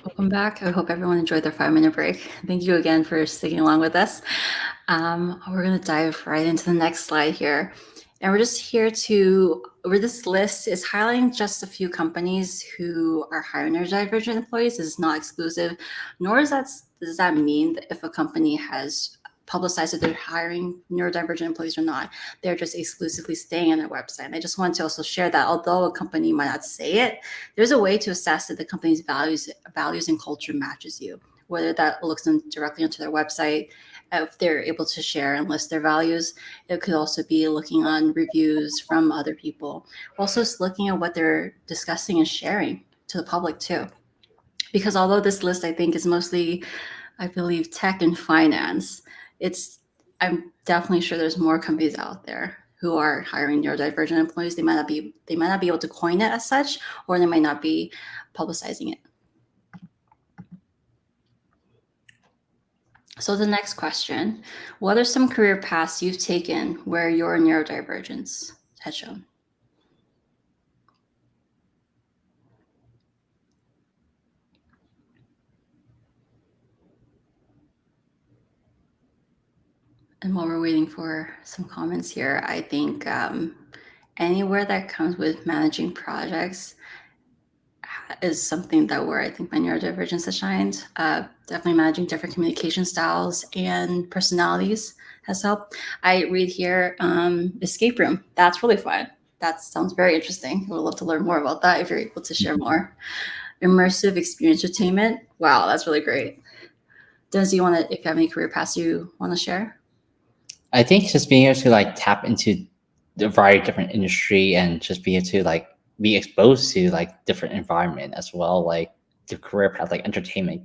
Welcome back. I hope everyone enjoyed their 5-minute break. Thank you again for sticking along with us. We're going to dive right into the next slide here. And we're just here where this list is highlighting just a few companies who are hiring neurodivergent employees. This is not exclusive, nor does that mean that if a company has publicized that they're hiring neurodivergent employees or not, they're just exclusively staying on their website. And I just want to also share that although a company might not say it, there's a way to assess that the company's values and culture matches you, whether that looks directly onto their website, if they're able to share and list their values. It could also be looking on reviews from other people. Also, looking at what they're discussing and sharing to the public too. Because although this list, I think, is mostly, I believe, tech and finance, I'm definitely sure there's more companies out there who are hiring neurodivergent employees. They might not be able to coin it as such, or they might not be publicizing it. So the next question, what are some career paths you've taken where your neurodivergence has shown? And while we're waiting for some comments here, I think anywhere that comes with managing projects is something where I think my neurodivergence has shined. Definitely managing different communication styles and personalities has helped. I read here escape room. That's really fun. That sounds very interesting. I would love to learn more about that if you're able to share more. Immersive experience entertainment. Wow, that's really great. Dennis, if you have any career paths you want to share? I think just being able to like tap into the variety of different industry and just be able to like be exposed to like different environment as well, like the career path, like entertainment,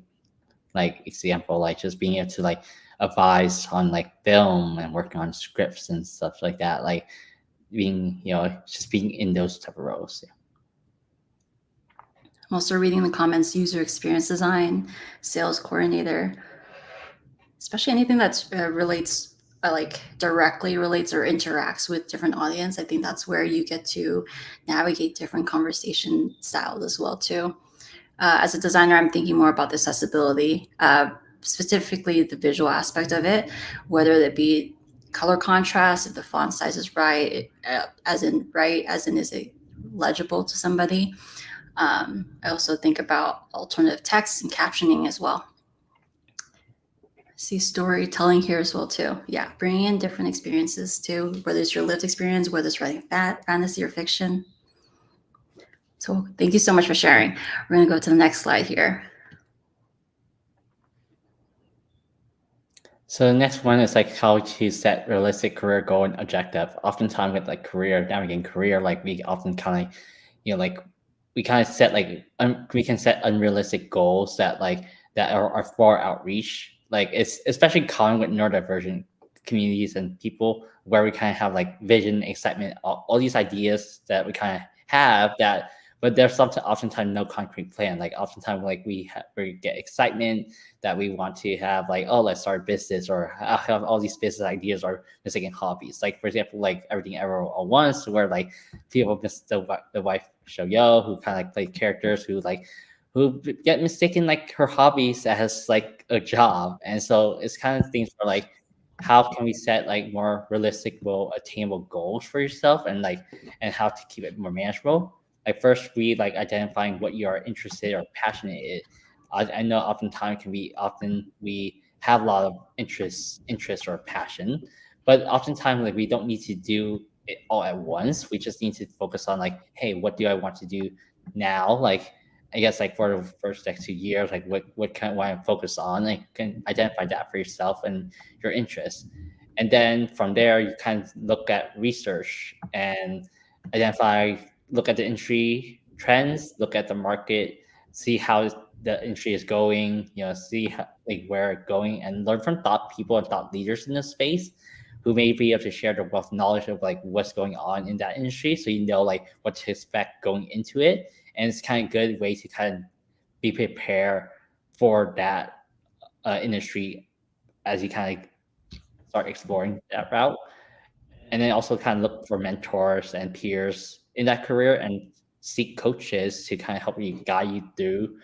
like example, like just being able to like advise on like film and working on scripts and stuff like that, like being, just being in those type of roles. Yeah. I'm also reading the comments, user experience design, sales coordinator, especially anything that relates directly relates or interacts with different audience. I think that's where you get to navigate different conversation styles as well too. As a designer, I'm thinking more about the accessibility, specifically the visual aspect of it, whether it be color contrast, if the font size is right, as in is it legible to somebody. I also think about alternative text and captioning as well. See storytelling here as well too. Yeah, bringing in different experiences too, whether it's your lived experience, whether it's writing fantasy or fiction. So thank you so much for sharing. We're going to go to the next slide here. So the next one is like how to set realistic career goal and objective. Oftentimes with like navigating career, like we often kind of, like we kind of set like we can set unrealistic goals that are far outreach. Like it's especially common with neurodivergent communities and people where we kind of have like vision, excitement, all these ideas that we kind of have that, but there's something oftentimes no concrete plan. Like oftentimes like we get excitement that we want to have, like, oh, let's start a business, or have all these business ideas or mistaken hobbies. Like for example, like Everything Ever All at Once, where like people miss the wife show Yo, who kind of like play characters who get mistaken like her hobbies as like a job. And so it's kind of things for like how can we set like more realistic, attainable goals for yourself, and how to keep it more manageable. Like first we like identifying what you are interested or passionate in. I know oftentimes often we have a lot of interest or passion, but oftentimes like we don't need to do it all at once. We just need to focus on like, hey, what do I want to do now? Like I guess like for the first like 2 years, like what kind of want to focus on, like can identify that for yourself and your interests. And then from there you kind of look at research and look at the industry trends, look at the market, see how the industry is going, see how, like where it's going, and learn from thought people and thought leaders in the space who may be able to share the wealth knowledge of like what's going on in that industry, so you know like what to expect going into it. And it's kind of good way to kind of be prepared for that industry as you kind of start exploring that route. And then also kind of look for mentors and peers in that career and seek coaches to kind of help you guide you through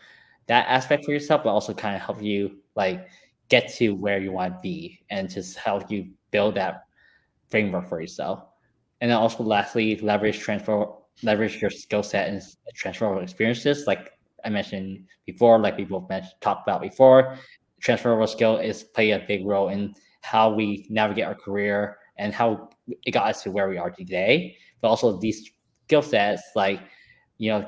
that aspect for yourself, but also kind of help you like get to where you want to be and just help you build that framework for yourself. And then also lastly, leverage your skill set and transferable experiences. Like I mentioned before, like we both talked about before, transferable skill is play a big role in how we navigate our career and how it got us to where we are today. But also these skill sets like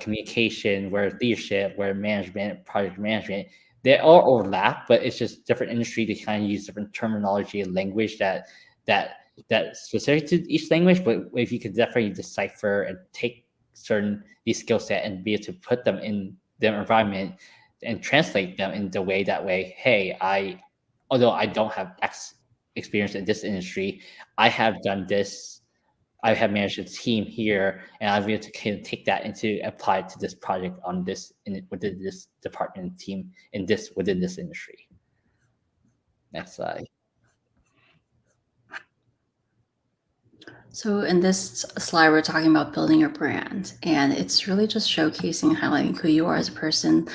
communication, where leadership, where management, project management, they all overlap, but it's just different industry. They kind of use different terminology and language that that's specific to each language. But if you could definitely decipher and take certain these skill set and be able to put them in their environment and translate them in the way, hey, although I don't have X experience in this industry, I have done this. I have managed a team here, and I've been able to kind of take that into apply it to this project on within this department team within this industry. Next slide. So in this slide, we're talking about building your brand, and it's really just showcasing and highlighting who you are as a person,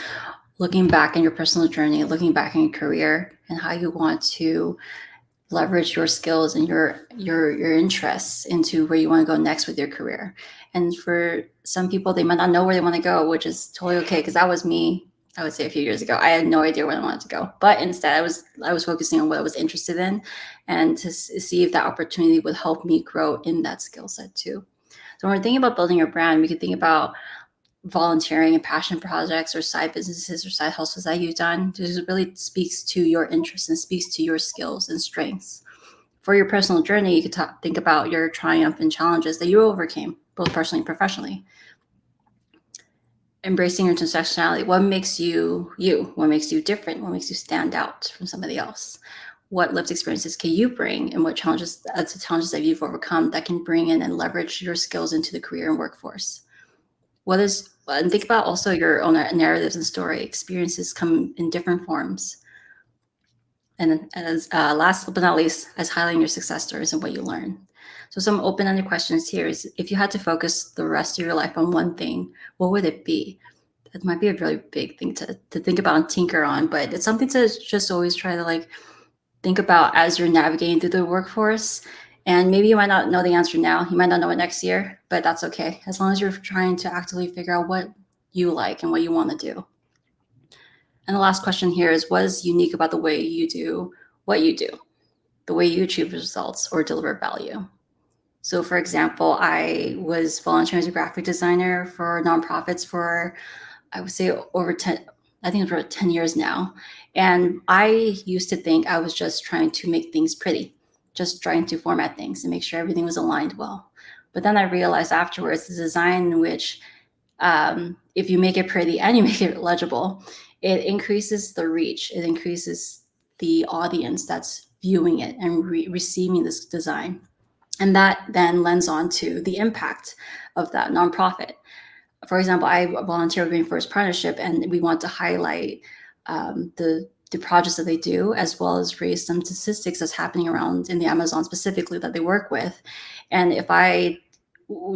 looking back in your personal journey, looking back in your career, and how you want to leverage your skills and your interests into where you want to go next with your career. And for some people, they might not know where they want to go, which is totally okay, because that was me. I would say a few years ago, I had no idea where I wanted to go, but instead I was focusing on what I was interested in, and to see if that opportunity would help me grow in that skill set too. So when we're thinking about building your brand, we could think about volunteering and passion projects or side businesses or side hustles that you've done. This really speaks to your interests and speaks to your skills and strengths. For your personal journey, you could think about your triumph and challenges that you overcame, both personally and professionally. Embracing your intersectionality. What makes you you? What makes you different? What makes you stand out from somebody else? What lived experiences can you bring, and what challenges, the challenges that you've overcome that can bring in and leverage your skills into the career and workforce? And think about also your own narratives and story. Experiences come in different forms. And as last but not least, as highlighting your success stories and what you learn. So some open-ended questions here is, if you had to focus the rest of your life on one thing, what would it be? That might be a really big thing to think about and tinker on, but it's something to just always try to think about as you're navigating through the workforce. And maybe you might not know the answer now. You might not know it next year, but that's okay. As long as you're trying to actively figure out what you like and what you want to do. And the last question here is, what is unique about the way you do what you do, the way you achieve results or deliver value? So for example, I was volunteering as a graphic designer for nonprofits for, I would say, over 10 years now. And I used to think I was just trying to make things pretty, just trying to format things and make sure everything was aligned well. But then I realized afterwards, the design in which, if you make it pretty and you make it legible, it increases the reach, it increases the audience that's viewing it and receiving this design. And that then lends on to the impact of that nonprofit. For example, I volunteer with Rainforest Partnership, and we want to highlight the projects that they do, as well as raise some statistics that's happening around in the Amazon specifically that they work with. And if I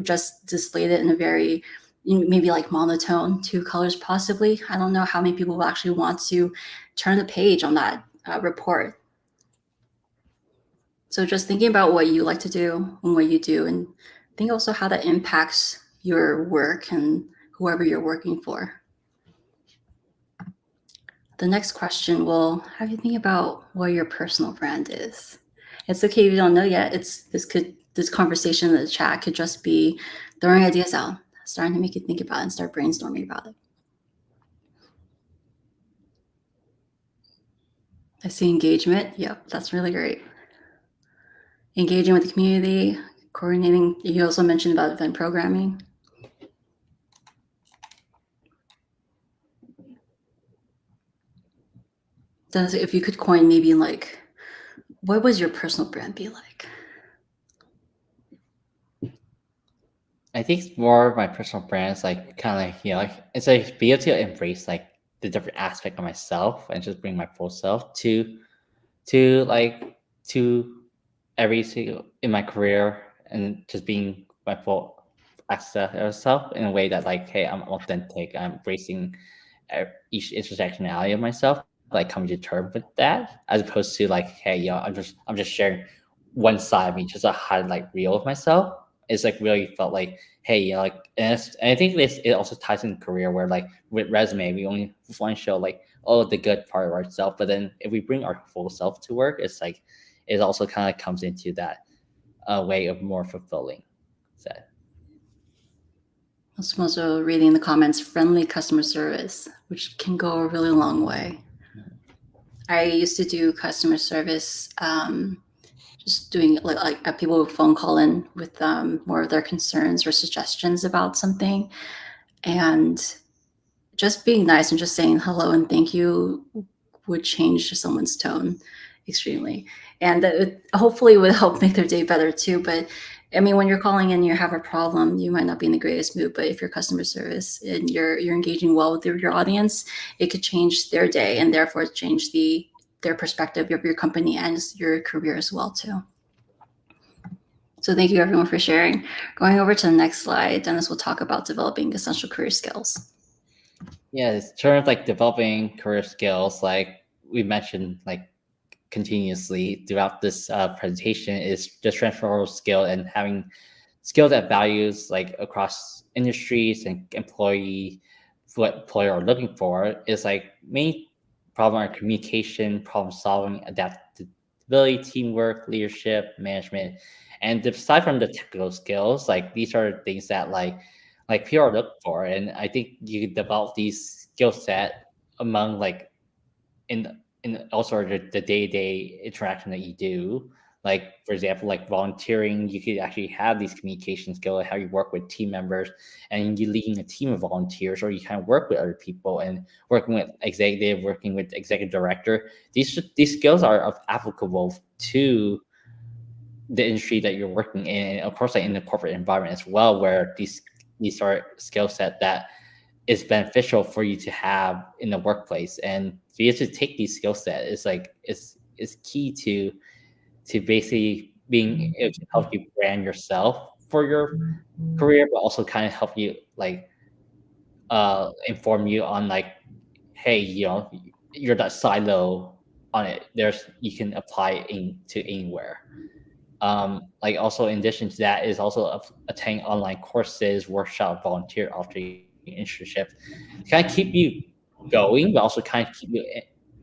just displayed it in a very maybe monotone, 2 colors possibly, I don't know how many people will actually want to turn the page on that report. So just thinking about what you like to do and what you do, and think also how that impacts your work and whoever you're working for. The next question will have you think about what your personal brand is. It's okay if you don't know yet. This conversation in the chat could just be throwing ideas out, starting to make you think about it and start brainstorming about it. I see engagement. Yep, that's really great. Engaging with the community, coordinating. You also mentioned about event programming. Dennis, if you could coin maybe what was your personal brand be like? I think more of my personal brand is it's be able to embrace the different aspect of myself and just bring my full self to every single in my career, and just being my full self in a way that hey, I'm authentic, I'm embracing each intersectionality of myself, like coming to terms with that, as opposed to like, hey, I'm just sharing one side of me, just a highlight reel of myself. It's like really felt like, hey, like, and I think this it also ties in career where like with resume, we only want to show like all the good part of ourselves, but then if we bring our full self to work, it's like it also kind of comes into that way of more fulfilling. So. I'm also reading the comments, friendly customer service, which can go a really long way. I used to do customer service, just doing like people would phone call in with more of their concerns or suggestions about something. And just being nice and just saying hello and thank you would change someone's tone extremely. And that hopefully would help make their day better too. But I mean, when you're calling in, you have a problem, you might not be in the greatest mood, but if you're customer service and you're engaging well with your audience, it could change their day and therefore change their perspective of your company and your career as well too. So thank you everyone for sharing. Going over to the next slide, Dennis will talk about developing essential career skills. Yeah, in terms of like developing career skills, like we mentioned, like continuously throughout this presentation, is just transferable skill and having skills that values like across industries and what employer are looking for is like main problem are communication, problem solving, adaptability, teamwork, leadership, management, and aside from the technical skills, like these are things that like people are looking for, and I think you can develop these skill set among like in also the day-to-day interaction that you do, like for example like volunteering, you could actually have these communication skills, how you work with team members and you leading a team of volunteers, or you kind of work with other people and working with executive director. These skills are applicable to the industry that you're working in, and of course like in the corporate environment as well, where these are skill set that is beneficial for you to have in the workplace. And for you to take these skill set is like is key to basically being able to help you brand yourself for your career, but also kind of help you like inform you on like, hey, you're that silo on it. You can apply to anywhere. Like also in addition to that is also attending online courses, workshop, volunteer, internship, to kind of keep you going, but also kind of keep you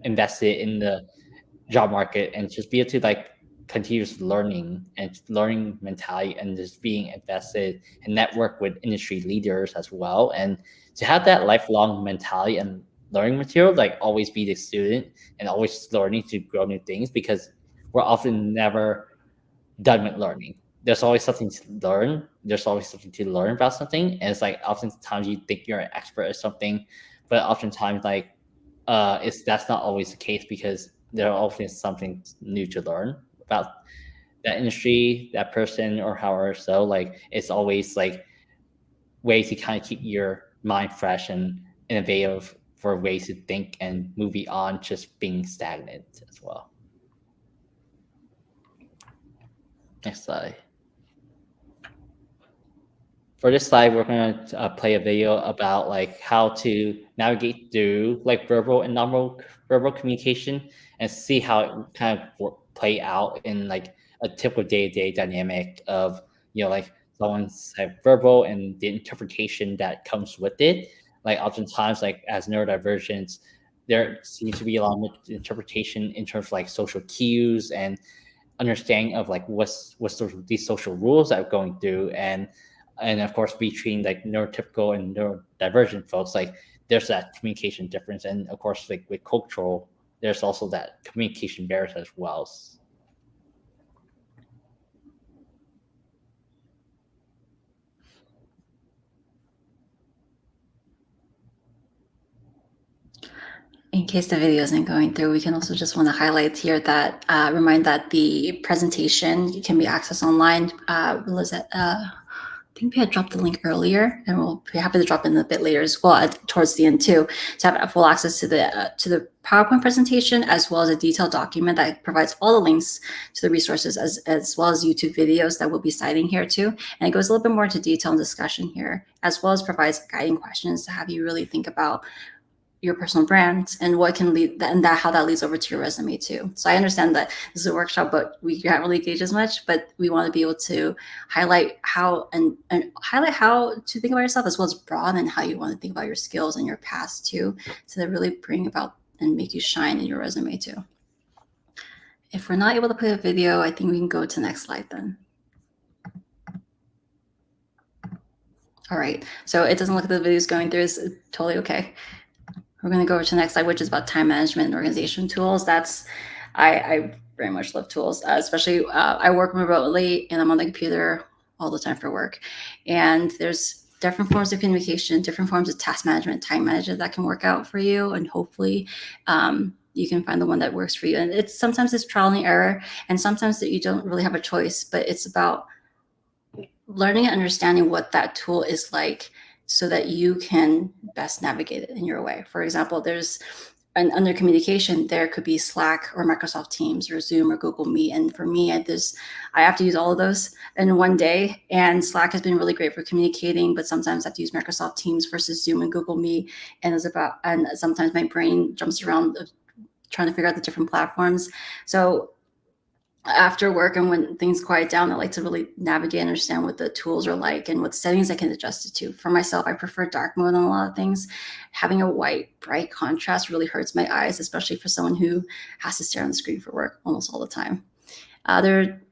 invested in the job market and just be able to like continuous learning and learning mentality and just being invested and network with industry leaders as well. And to have that lifelong mentality and learning material, like always be the student and always learning to grow new things, because we're often never done with learning. There's always something to learn. There's always something to learn about something. And it's like oftentimes you think you're an expert at something, but oftentimes like it's that's not always the case, because there are always something new to learn about that industry, that person, or however. So like it's always like ways to kind of keep your mind fresh and innovative for ways to think and move beyond just being stagnant as well. Next slide. For this slide, we're going to play a video about like how to navigate through like verbal and non-verbal communication and see how it kind of play out in like a typical day-to-day dynamic of, like someone's like verbal and the interpretation that comes with it. Like oftentimes, like as neurodivergents, there seems to be a lot of interpretation in terms of like social cues and understanding of like what's these social rules that are going through, and of course between like neurotypical and neurodivergent folks, like there's that communication difference, and of course like with cultural there's also that communication barriers as well. In case the video isn't going through, we can also just want to highlight here that remind that the presentation can be accessed online. Lizette, I think we had dropped the link earlier, and we'll be happy to drop in a bit later as well towards the end too, to have full access to the PowerPoint presentation, as well as a detailed document that provides all the links to the resources, as well as YouTube videos that we'll be citing here too. And it goes a little bit more into detail and discussion here, as well as provides guiding questions to have you really think about your personal brand and what can lead and that how that leads over to your resume too. So I understand that this is a workshop, but we can't really engage as much, but we want to be able to highlight how and highlight how to think about yourself, as well as broaden how you want to think about your skills and your past too, to really bring about and make you shine in your resume too. If we're not able to play a video, I think we can go to the next slide then. All right, so it doesn't look like the video is going through. It's totally okay. We're going to go over to the next slide, which is about time management and organization tools. I very much love tools, especially I work remotely and I'm on the computer all the time for work. And there's different forms of communication, different forms of task management, time management that can work out for you. And hopefully you can find the one that works for you. And sometimes it's trial and error, and sometimes that you don't really have a choice, but it's about learning and understanding what that tool is like, so that you can best navigate it in your way. For example, there's under communication, there could be Slack or Microsoft Teams or Zoom or Google Meet. And for me, I have to use all of those in one day. And Slack has been really great for communicating, but sometimes I have to use Microsoft Teams versus Zoom and Google Meet. And sometimes my brain jumps around trying to figure out the different platforms. So after work and when things quiet down, I like to really navigate and understand what the tools are like and what settings I can adjust it to. For myself, I prefer dark mode on a lot of things. Having a white, bright contrast really hurts my eyes, especially for someone who has to stare on the screen for work almost all the time. Other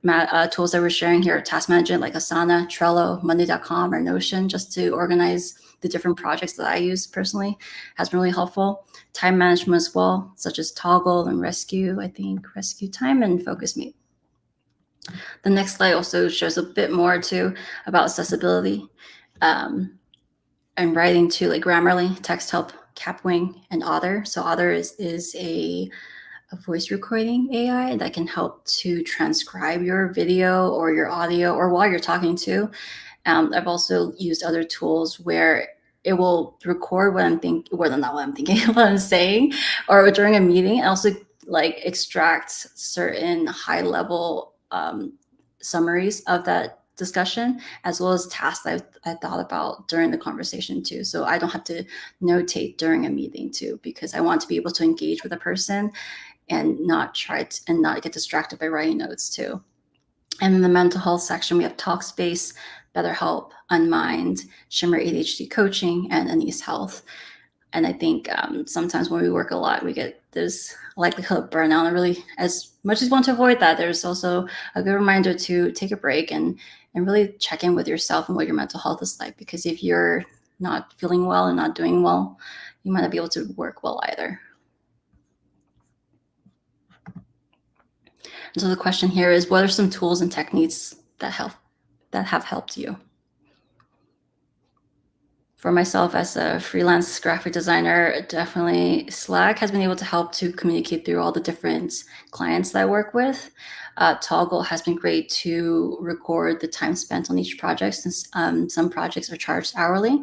tools that we're sharing here are task management like Asana, Trello, Monday.com, or Notion, just to organize the different projects that I use personally, has been really helpful. Time management as well, such as Toggle and Rescue Time and Focus Meet. The next slide also shows a bit more too about accessibility and writing too, like Grammarly, Text Help, Capwing, and Otter. So Otter is a voice recording AI that can help to transcribe your video or your audio or while you're talking to. I've also used other tools where it will record what I'm thinking, well, not what I'm thinking, what I'm saying, or during a meeting, and also like extract certain high level summaries of that discussion, as well as tasks I thought about during the conversation too. So I don't have to notate during a meeting too, because I want to be able to engage with a person and not get distracted by writing notes too. And in the mental health section, we have Talkspace, BetterHelp, Unmind, Shimmer ADHD Coaching, and Anise Health. And I think sometimes when we work a lot, there's a likelihood of burnout. And really, as much as you want to avoid that, there's also a good reminder to take a break and really check in with yourself and what your mental health is like. Because if you're not feeling well and not doing well, you might not be able to work well either. And so the question here is, what are some tools and techniques that have helped you? For myself as a freelance graphic designer, definitely Slack has been able to help to communicate through all the different clients that I work with. Toggle has been great to record the time spent on each project, since some projects are charged hourly.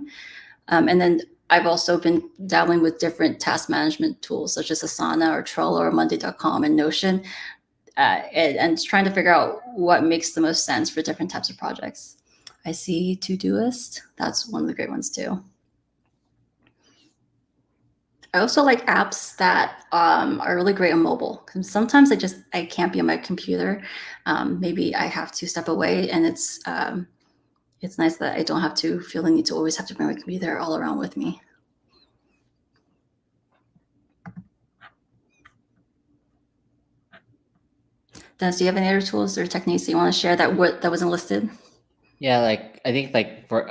And then I've also been dabbling with different task management tools such as Asana or Trello or Monday.com and Notion, and trying to figure out what makes the most sense for different types of projects. I see Todoist. That's one of the great ones too. I also like apps that are really great on mobile. Sometimes I can't be on my computer. Maybe I have to step away, and it's nice that I don't have to feel the need to always have to bring my computer all around with me. Dennis, do you have any other tools or techniques that you want to share that wasn't listed? Yeah, like I think like for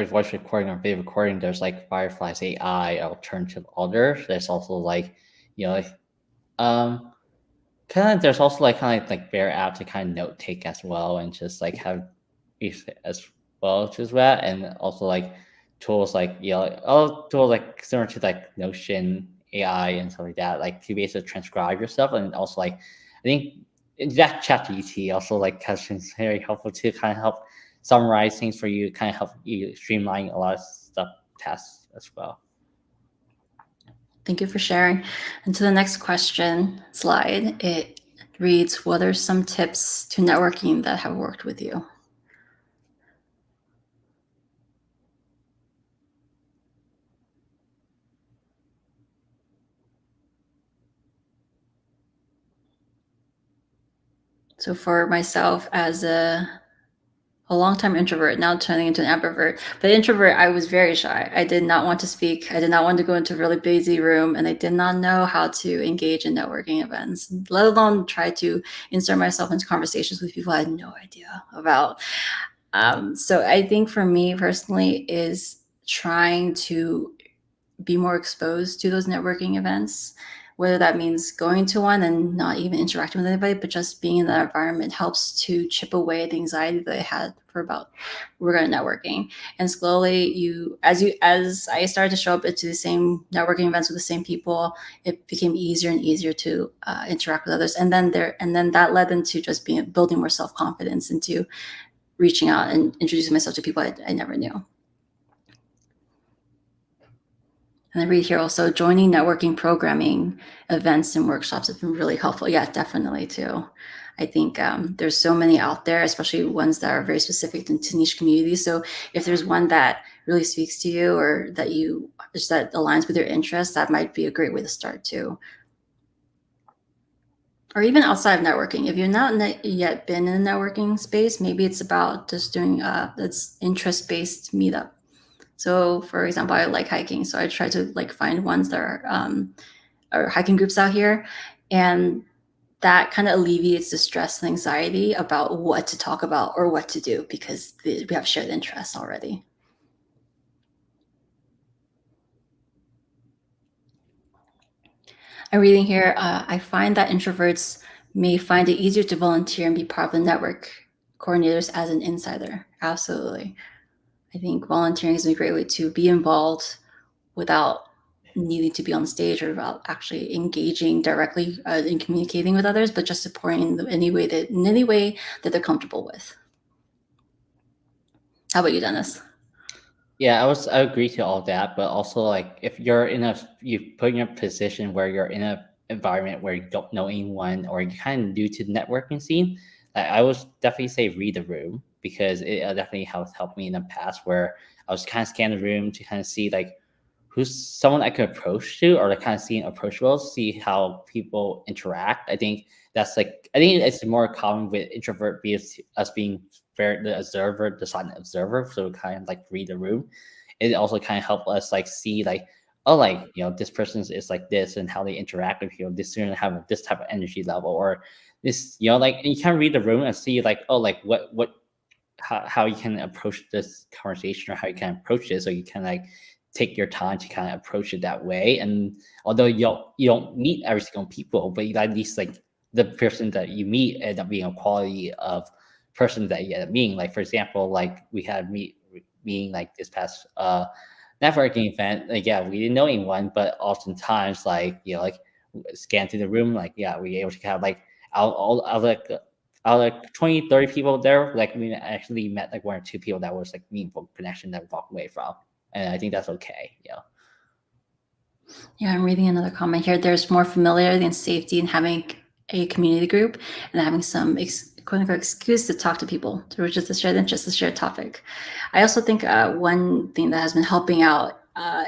voice recording or video recording, there's like Firefly's AI, alternative others. There's also like, kind of there's also like Bear app to kind of note take as well, and just like have as well as that, and also like tools like all tools like similar to like Notion AI and stuff like that, like to be able to transcribe yourself, and also like I think that ChatGPT also like has been very helpful to kind of help summarize things for you, kind of help you streamline a lot of tasks as well. Thank you for sharing. And to the next question slide, it reads, what are some tips to networking that have worked with you? So for myself, as a longtime introvert, now turning into an ambivert. But introvert, I was very shy. I did not want to speak. I did not want to go into a really busy room, and I did not know how to engage in networking events, let alone try to insert myself into conversations with people I had no idea about. So I think for me personally is trying to be more exposed to those networking events, whether that means going to one and not even interacting with anybody, but just being in that environment helps to chip away the anxiety that I had for about regarding networking. And slowly as I started to show up into the same networking events with the same people, it became easier and easier to interact with others. And then that led into just building more self-confidence into reaching out and introducing myself to people I never knew. And I read here also, joining networking programming events and workshops have been really helpful. Yeah, definitely too. I think there's so many out there, especially ones that are very specific to niche communities. So if there's one that really speaks to you or that aligns with your interests, that might be a great way to start too. Or even outside of networking, if you're not yet been in a networking space, maybe it's about just doing this interest-based meetup. So for example, I like hiking. So I try to find ones that are hiking groups out here. And that kind of alleviates the stress and anxiety about what to talk about or what to do because we have shared interests already. I'm reading here, I find that introverts may find it easier to volunteer and be part of the network coordinators as an insider. Absolutely. I think volunteering is a great way to be involved without needing to be on stage or about actually engaging directly in communicating with others, but just supporting in any way that they're comfortable with. How about you, Dennis? Yeah, I agree to all that, but also like if you put in a position where you're in an environment where you don't know anyone or you're kind of new to the networking scene, I would definitely say read the room because it definitely helped me in the past where I was kind of scanning the room to kind of see like who's someone I could approach to or like kind of seeing approachable, see how people interact. I think it's more common with introvert because us being the silent observer, so kind of like read the room. It also kind of help us like see like, oh, like this person is like this and how they interact with people. This student have this type of energy level or this, like and you can read the room and see like, oh, like what how you can approach this conversation or how you can approach it so you can like take your time to kind of approach it that way. And although you don't meet every single people, but you at least like the person that you meet end up being a quality of person that you end up meeting. Like for example, like we had meeting like this past networking event. Like yeah, we didn't know anyone, but oftentimes like like scan through the room, like yeah, we were able to have like out out of like 20, 30 people there, like we actually met like one or two people that was like meaningful connection that we walked away from. And I think that's okay. Yeah, I'm reading another comment here. There's more familiarity and safety in having a community group and having some quote unquote excuse to talk to people, to just to share the interest, to share a topic. I also think one thing that has been helping out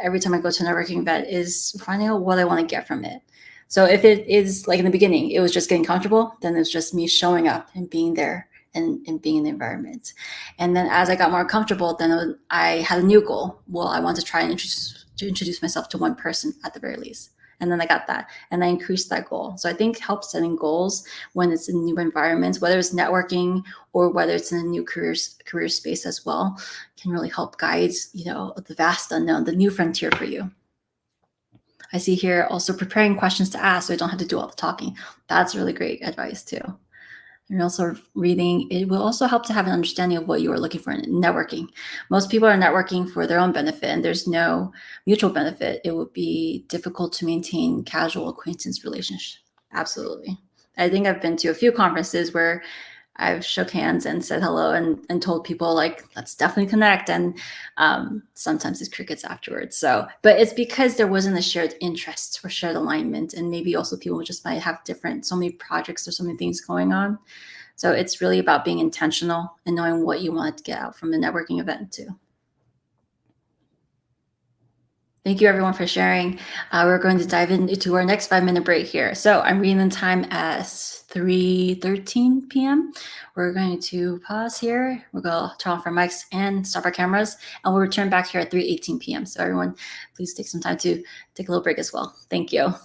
every time I go to a networking event is finding out what I want to get from it. So if it is like in the beginning, it was just getting comfortable, then it's just me showing up and being there and being in the environment. And then as I got more comfortable, then I had a new goal. Well, I want to try and introduce myself to one person at the very least. And then I got that and I increased that goal. So I think help setting goals when it's in new environments, whether it's networking or whether it's in a new career space as well, can really help guide, the vast unknown, the new frontier for you. I see here also preparing questions to ask so I don't have to do all the talking. That's really great advice too. And also reading, it will also help to have an understanding of what you are looking for in networking. Most people are networking for their own benefit and there's no mutual benefit. It would be difficult to maintain casual acquaintance relationship. Absolutely. I think I've been to a few conferences where I've shook hands and said hello and told people like, let's definitely connect. And sometimes it's crickets afterwards. So, but it's because there wasn't a shared interest or shared alignment. And maybe also people just might have so many projects or so many things going on. So it's really about being intentional and knowing what you want to get out from the networking event too. Thank you everyone for sharing. We're going to dive into our next 5-minute break here. So I'm reading the time as 3:13 p.m. We're going to pause here. We'll go turn off our mics and stop our cameras, and we'll return back here at 3:18 p.m. So everyone, please take some time to take a little break as well. Thank you.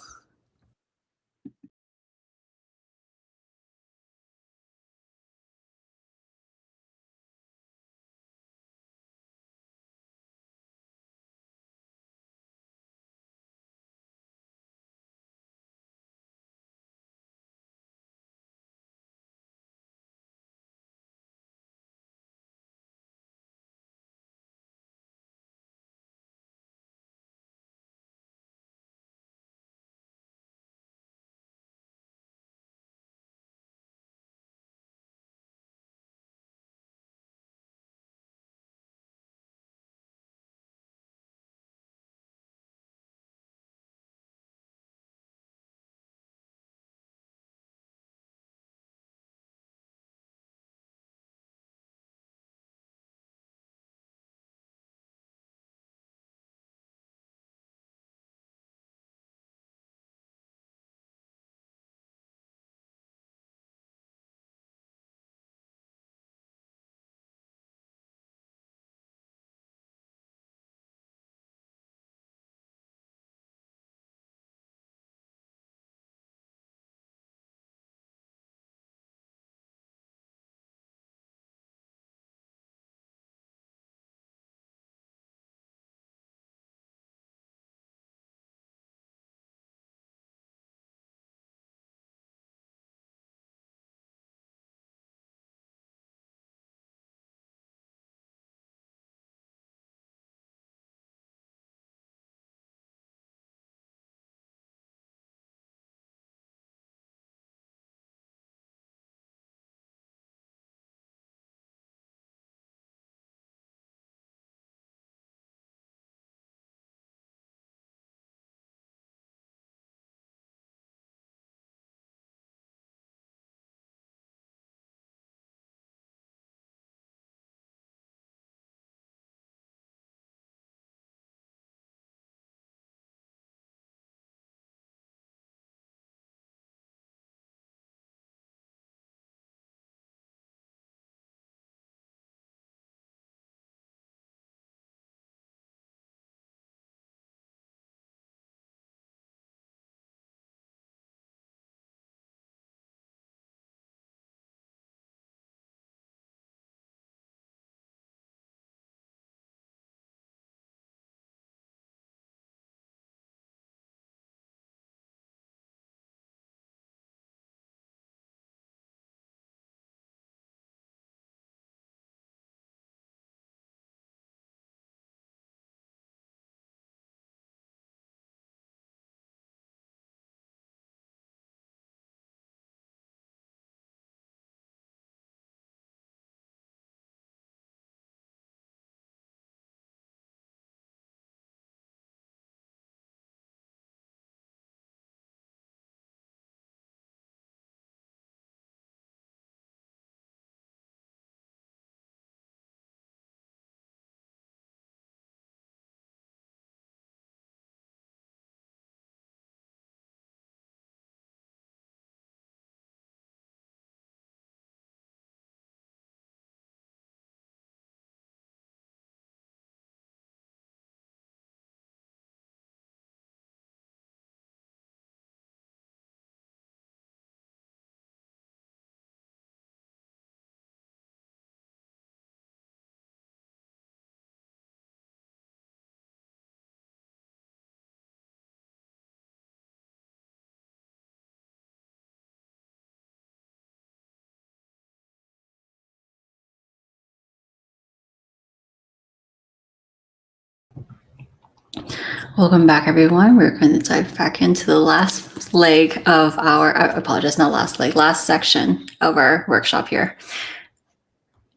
Welcome back, everyone. We're going to dive back into the last leg of our, I apologize, not last leg, last section of our workshop here.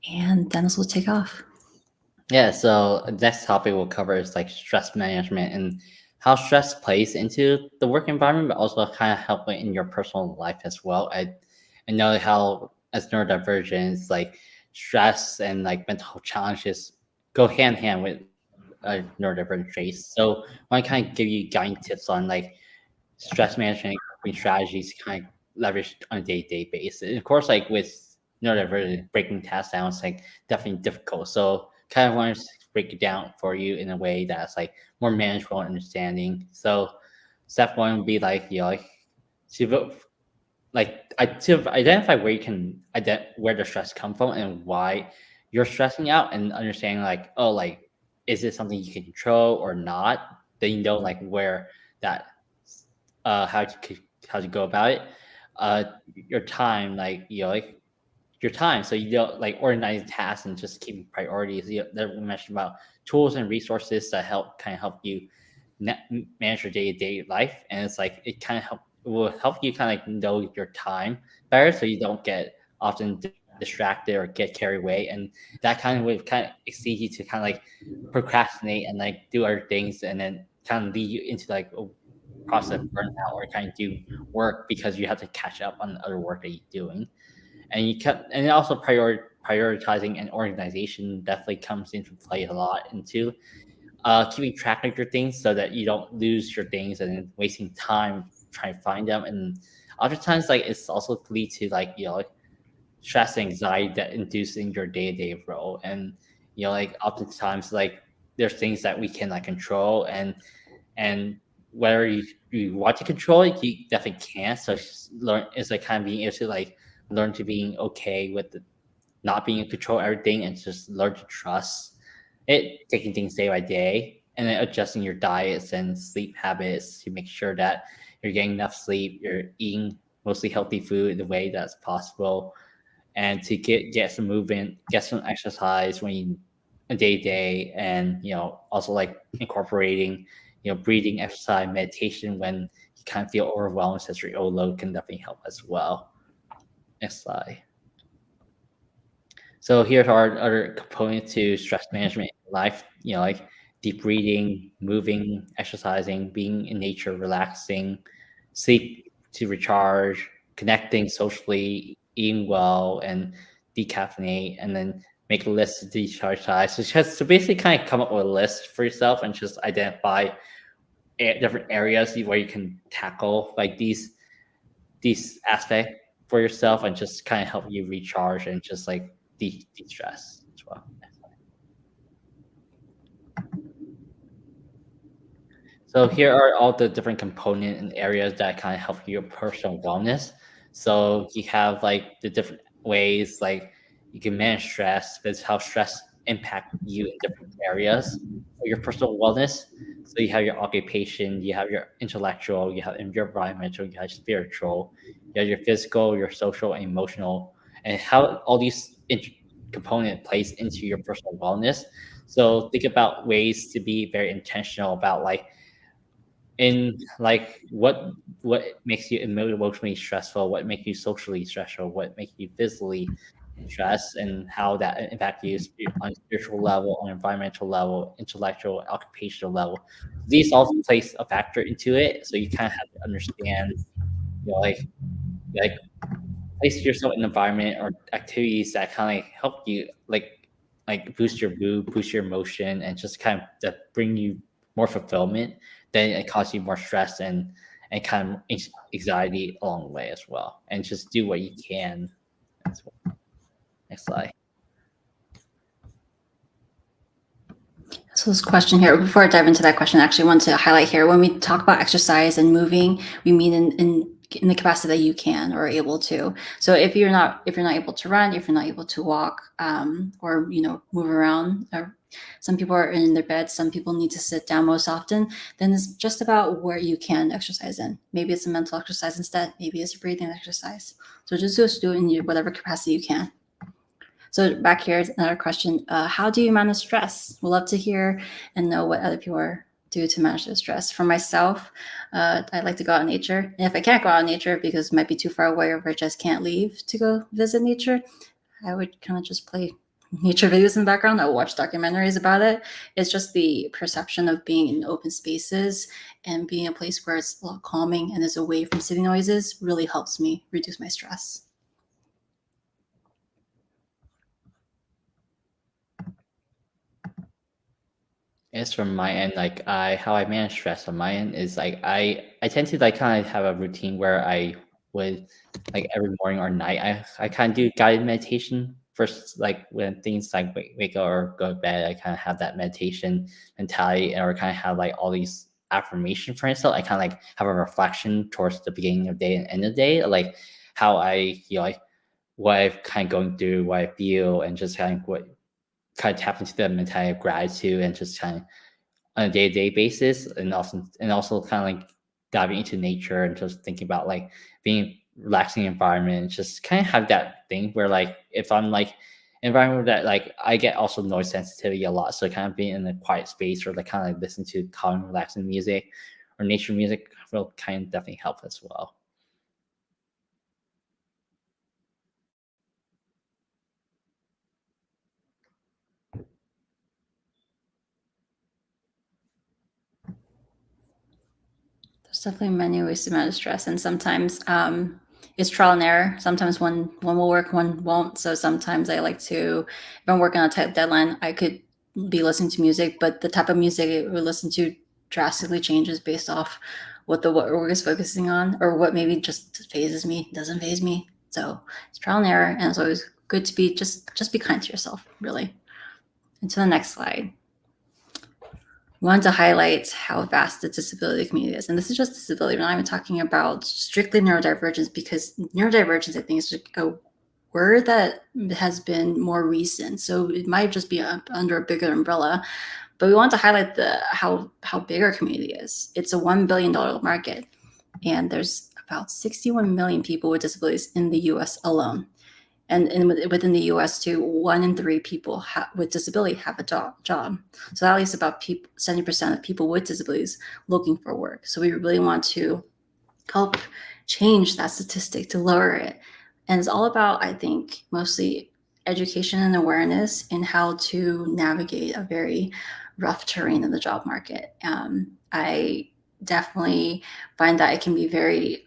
And Dennis will take off. Yeah, so next topic we'll cover is like stress management and how stress plays into the work environment, but also kind of helping in your personal life as well. I know how as neurodivergence, like stress and like mental challenges go hand in hand with neurodivergent traits. So I want to kind of give you guiding tips on like stress management coping strategies to kind of leverage on a day-to-day basis. And of course, like with neurodivergent, breaking tasks down is like definitely difficult. So kind of want to break it down for you in a way that's like more manageable and understanding. So step one would be like, like to to identify where you can where the stress come from and why you're stressing out, and understanding like, oh, like, is it something you can control or not? Then you know like where that how to go about it. Your time, like, like your time, so you don't like organize tasks and just keeping priorities. That we mentioned about tools and resources that help you manage your day-to-day life, and it's like it kind of will help you kind of like know your time better, so you don't get often distracted or get carried away, and that kind of would kind of exceed you to kind of like procrastinate and like do other things, and then kind of lead you into like a process of burnout, or kind of do work because you have to catch up on the other work that you're doing. And and also prioritizing and organization definitely comes into play a lot into keeping track of your things, so that you don't lose your things and then wasting time trying to find them. And other times, like, it's also lead to like, like stress and anxiety that inducing your day-to-day role. And like oftentimes, like, there's things that we can like control, and whether you want to control it, you definitely can't. So it's like kind of being able to like learn to being okay with not being in control of everything, and just learn to trust it, taking things day by day, and then adjusting your diets and sleep habits to make sure that you're getting enough sleep, you're eating mostly healthy food in the way that's possible, and to get some movement, get some exercise when you a day to day, and also like incorporating breathing exercise, meditation when you kind of feel overwhelmed, sensory overload can definitely help as well. Next slide. So here are other components to stress management in life, like deep breathing, moving, exercising, being in nature, relaxing, sleep to recharge, connecting socially, eating well, and decaffeinate, and then make a list to decharge size. So basically kind of come up with a list for yourself and just identify different areas where you can tackle like these aspects for yourself, and just kind of help you recharge and just like de-stress as well. So here are all the different component and areas that kind of help your personal wellness. So you have like the different ways like you can manage stress. That's how stress impact you in different areas for your personal wellness. So you have your occupation, you have your intellectual, you have your environmental, you have spiritual, you have your physical, your social, and emotional, and how all these component plays into your personal wellness. So think about ways to be very intentional about like in like what makes you emotionally stressful, what makes you socially stressful, what makes you physically stressed, and how that impacts you on a spiritual level, on an environmental level, intellectual, occupational level. These all plays a factor into it, so you kind of have to understand, like place yourself in an environment or activities that kind of help you like boost your mood, boost your emotion, and just kind of that bring you more fulfillment, then it cause you more stress and kind of anxiety along the way as well. And just do what you can as well. Next slide. So this question here, before I dive into that question, I actually want to highlight here, when we talk about exercise and moving, we mean in the capacity that you can or are able to. So if you're not able to run, if you're not able to walk, or move around, or some people are in their beds, some people need to sit down most often, then it's just about where you can exercise in. Maybe it's a mental exercise instead, maybe it's a breathing exercise. So just do it in whatever capacity you can. So back here is another question. How do you manage stress? We'd love to hear and know what other people do to manage their stress. For myself, I like to go out in nature. And if I can't go out in nature because it might be too far away, or if I just can't leave to go visit nature, I would kind of just play nature videos in the background. I'll watch documentaries about it. It's just the perception of being in open spaces and being a place where it's a lot calming and is away from city noises really helps me reduce my stress. As from my end, like how I manage stress on my end is like I tend to like kind of have a routine where I would like every morning or night I kind of do guided meditation first, like when things like wake up or go to bed. I kind of have that meditation mentality, or kind of have like all these affirmation for myself. I kind of like have a reflection towards the beginning of the day and end of the day, like how I feel, like what I've kind of going through, what I feel, and just kind of what kind of tap into the mentality of gratitude, and just kind of on a day-to-day basis, and also kind of like diving into nature and just thinking about like being relaxing environment, and just kind of have that thing where like if I'm like environment that like I get also noise sensitivity a lot, so kind of being in a quiet space or like kind of like listen to calm relaxing music or nature music will kind of definitely help as well. There's definitely many ways to manage stress, and sometimes it's trial and error. Sometimes one will work, one won't. So sometimes I like to, if I'm working on a tight deadline, I could be listening to music, but the type of music I would listen to drastically changes based off what the work is focusing on, or what maybe just phases me, doesn't phase me. So it's trial and error, and it's always good to be just be kind to yourself, really. And to the next slide. Wanted to highlight how vast the disability community is. And this is just disability. We're not even talking about strictly neurodivergence, because neurodivergence, I think, is a word that has been more recent. So it might just be under a bigger umbrella. But we want to highlight how big our community is. It's a $1 billion market. And there's about 61 million people with disabilities in the US alone. And within the US too, 1 in 3 people with disability have a job. So that leaves about 70% of people with disabilities looking for work. So we really want to help change that statistic, to lower it. And it's all about, I think, mostly education and awareness in how to navigate a very rough terrain in the job market. I definitely find that it can be very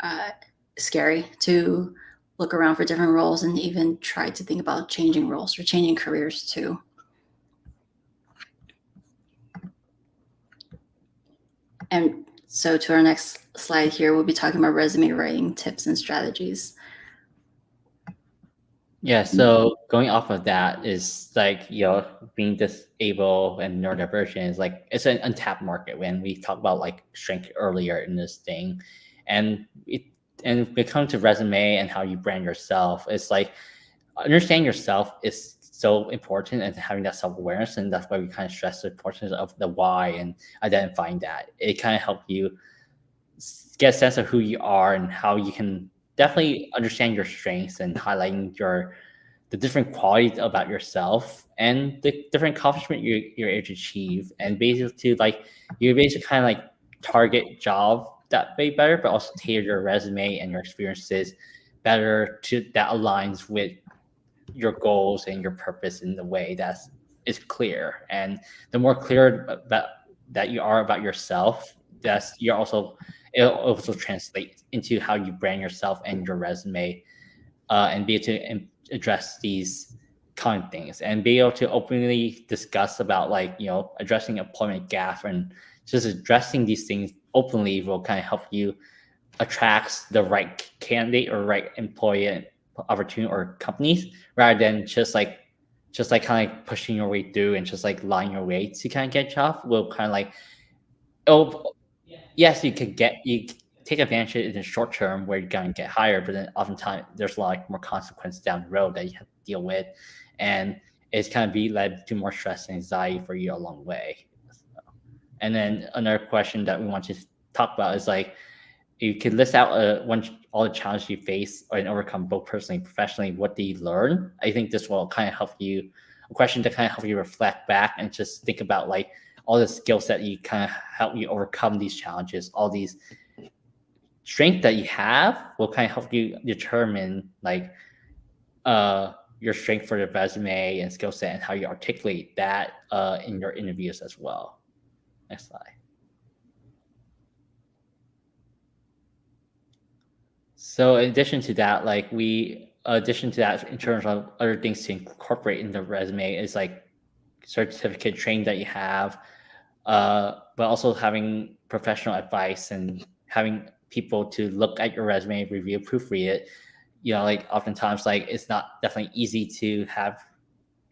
scary to look around for different roles, and even try to think about changing roles or changing careers too. And so to our next slide here, we'll be talking about resume writing tips and strategies. Yeah, so going off of that is like, being disabled and neurodivergent is like it's an untapped market when we talk about like strength earlier in this thing. And when it comes to resume and how you brand yourself, it's like understanding yourself is so important, and having that self-awareness, and that's why we kind of stress the importance of the why and identifying that. It kind of help you get a sense of who you are and how you can definitely understand your strengths, and highlighting the different qualities about yourself and the different accomplishment you're able to achieve, and basically to like you basically kind of like target job that way better, but also tailor your resume and your experiences better to that aligns with your goals and your purpose in the way that is clear. And the more clear about that you are about yourself, that's you're also it'll also translate into how you brand yourself and your resume, and be able to address these kind of things, and be able to openly discuss about like addressing employment gap, and just addressing these things openly will kind of help you attract the right candidate or right employee opportunity or companies, rather than just like kind of like pushing your way through and just like lying your way to kind of get a job. Will kind of like, oh, yes, you take advantage of it in the short term where you're going to get hired, but then oftentimes there's a lot like more consequences down the road that you have to deal with, and it's kind of be led to more stress and anxiety for you along the way. And then another question that we want to talk about is like, you could list out all the challenges you face and overcome both personally and professionally. What do you learn? I think this will kind of help you. A question to kind of help you reflect back and just think about like all the skills that you kind of help you overcome these challenges. All these strengths that you have will kind of help you determine like your strength for the resume and skill set, and how you articulate that in your interviews as well. Next slide. So in addition to that, in terms of other things to incorporate in the resume is like certificate training that you have, but also having professional advice and having people to look at your resume, review, proofread it. Like oftentimes, like it's not definitely easy to have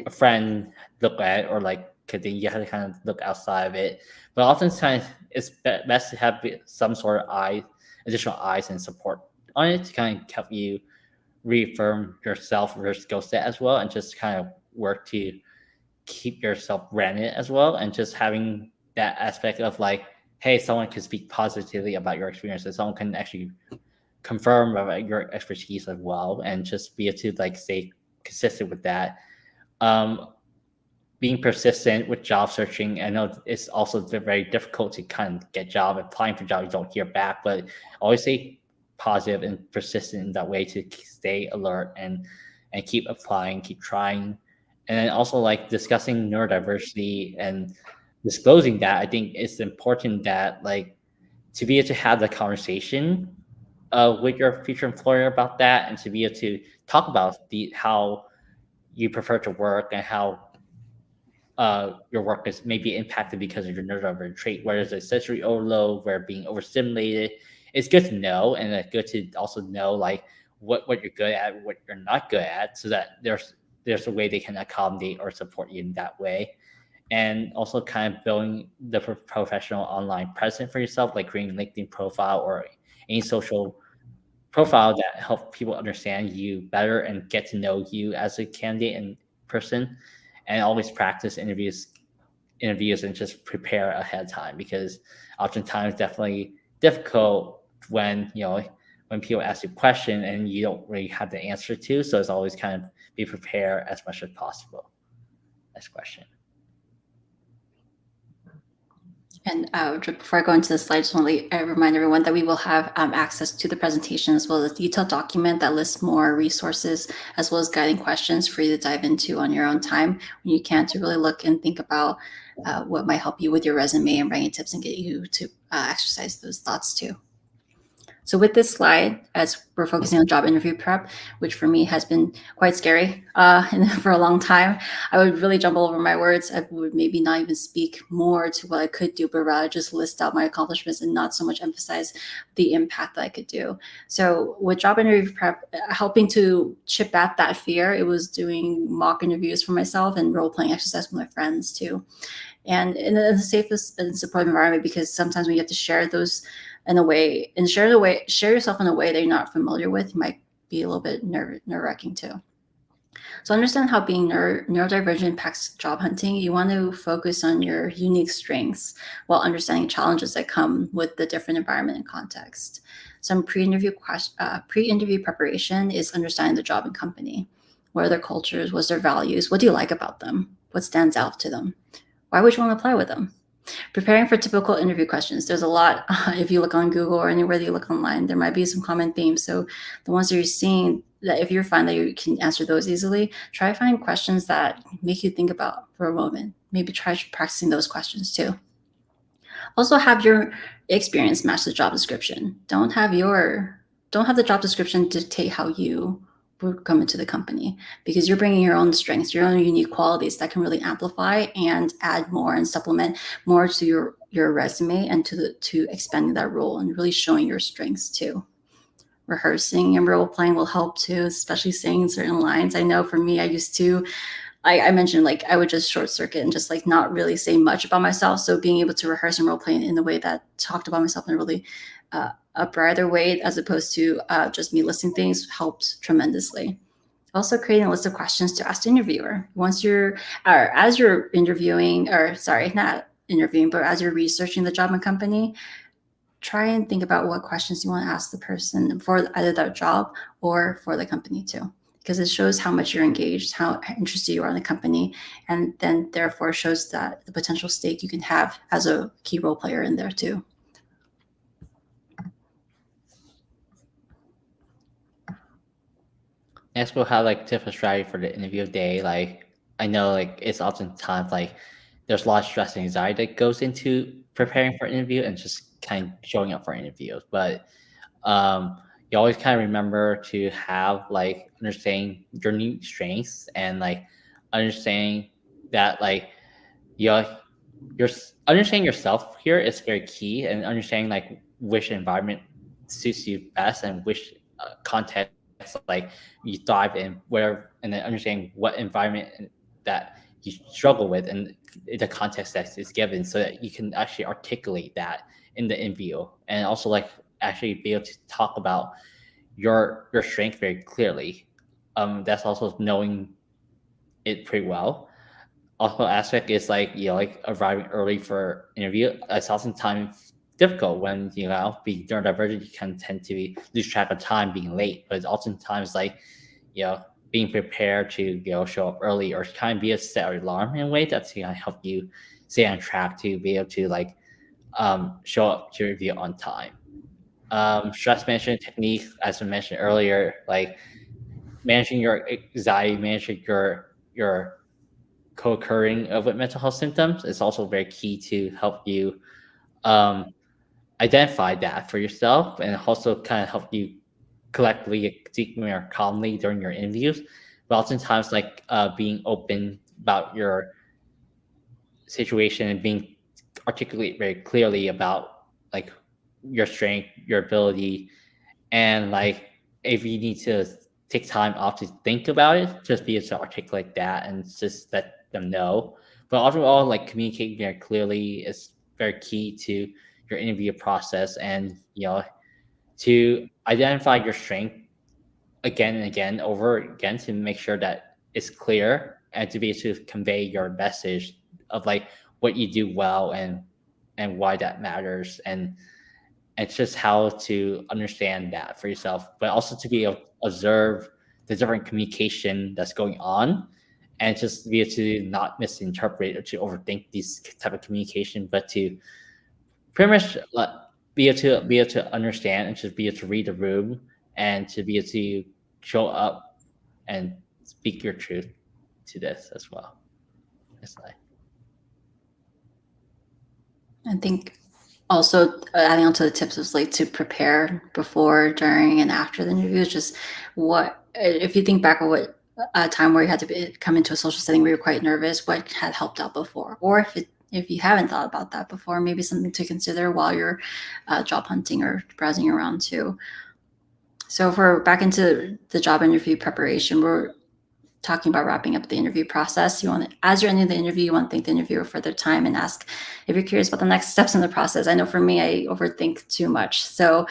a friend look at it, or like because then you have to kind of look outside of it. But oftentimes, it's best to have some sort of additional eyes and support on it to kind of help you reaffirm yourself, your skill set as well, and just kind of work to keep yourself branded as well, and just having that aspect of like, hey, someone can speak positively about your experiences, someone can actually confirm about your expertise as well, and just be able to like stay consistent with that. um Being persistent with job searching. I know it's also very difficult to kind of get job, applying for jobs, you don't hear back, but always stay positive and persistent in that way to stay alert and keep applying, keep trying. And then also like discussing neurodiversity and disclosing that. I think it's important that like to be able to have the conversation with your future employer about that, and to be able to talk about the how you prefer to work and how your work is maybe impacted because of your neurodivergent trait, whether it's a sensory overload, where being overstimulated. It's good to know, and it's good to also know like what you're good at, what you're not good at, so that there's a way they can accommodate or support you in that way. And also kind of building the professional online presence for yourself, like creating LinkedIn profile or any social profile that help people understand you better and get to know you as a candidate and person. And always practice interviews and just prepare ahead of time, because oftentimes definitely difficult when when people ask you a question and you don't really have the answer to. So it's always kind of be prepared as much as possible. Next question. And just before I go into the slides, just want to remind everyone that we will have access to the presentation as well as a detailed document that lists more resources as well as guiding questions for you to dive into on your own time when you can, to really look and think about what might help you with your resume and writing tips and get you to exercise those thoughts too. So with this slide, as we're focusing on job interview prep, which for me has been quite scary and for a long time, I would really jumble over my words. I would maybe not even speak more to what I could do, but rather just list out my accomplishments and not so much emphasize the impact that I could do. So with job interview prep, helping to chip at that fear, it was doing mock interviews for myself and role-playing exercise with my friends too. And in the safest and supportive environment, because sometimes when you have to share those in a way and share yourself in a way that you're not familiar with, you might be a little bit nerve-wracking too. So understand how being neurodivergent impacts job hunting. You want to focus on your unique strengths while understanding challenges that come with the different environment and context. Some pre-interview preparation is understanding the job and company. What are their cultures? What's their values? What do you like about them? What stands out to them? Why would you want to apply with them? Preparing for typical interview questions. There's a lot. If you look on Google or anywhere that you look online, there might be some common themes. So the ones that you're seeing, that if you find that you can answer those easily, try to find questions that make you think about for a moment. Maybe try practicing those questions too. Also have your experience match the job description. Don't have the job description dictate how you would come into the company, because you're bringing your own strengths, your own unique qualities that can really amplify and add more and supplement more to your resume and to expanding that role and really showing your strengths too. Rehearsing and role playing will help too, especially saying certain lines. I know for me, I mentioned like I would just short circuit and just like not really say much about myself. So being able to rehearse and role play in the way that talked about myself in a really a brighter way, as opposed to just me listing things, helped tremendously. Also creating a list of questions to ask the interviewer. As you're interviewing, or sorry, not interviewing, but as you're researching the job and company, try and think about what questions you want to ask the person for either that job or for the company too, because it shows how much you're engaged, how interested you are in the company, and then therefore shows that the potential stake you can have as a key role player in there too. Next, we'll have like different strategy for the interview day. Like I know like it's oftentimes like there's a lot of stress and anxiety that goes into preparing for an interview and just kind of showing up for interviews. But you always kind of remember to have like understanding your new strengths, and like understanding that like you your understanding yourself here is very key, and understanding like which environment suits you best and which context like you thrive in, where, and then understanding what environment that you struggle with and the context that is given, so that you can actually articulate that in the interview, and also like actually be able to talk about your strength very clearly. That's also knowing it pretty well. Also aspect is like, like arriving early for interview. It's oftentimes difficult when, being neurodivergent, you can tend to lose track of time being late, but it's oftentimes like, being prepared to, show up early or kind of be a set alarm in a way that's going to help you stay on track to be able to like show up to review on time. Stress management techniques, as I mentioned earlier, like managing your anxiety, managing your co-occurring with mental health symptoms is also very key to help you um, identify that for yourself, and also kind of help you collectively think more calmly during your interviews. But oftentimes, like being open about your situation and being articulate very clearly about like your strength, your ability, and like if you need to take time off to think about it, just be able to articulate that and just let them know. But overall, like communicating very clearly is very key to your interview process, and to identify your strength again and again over again to make sure that it's clear, and to be able to convey your message of like what you do well and why that matters. And it's just how to understand that for yourself, but also to be able to observe the different communication that's going on, and just be able to not misinterpret or to overthink these type of communication, but to pretty much be able to understand and just be able to read the room, and to be able to show up and speak your truth to this as well. It's like, I think also adding on to the tips was like to prepare before, during, and after the interview is just what, if you think back of what a time where you had to come into a social setting where you're quite nervous, what had helped out before, or if you haven't thought about that before, maybe something to consider while you're job hunting or browsing around too. So if we're back into the job interview preparation, we're talking about wrapping up the interview process. You want to, as you're ending the interview, you want to thank the interviewer for their time and ask if you're curious about the next steps in the process. I know for me, I overthink too much. So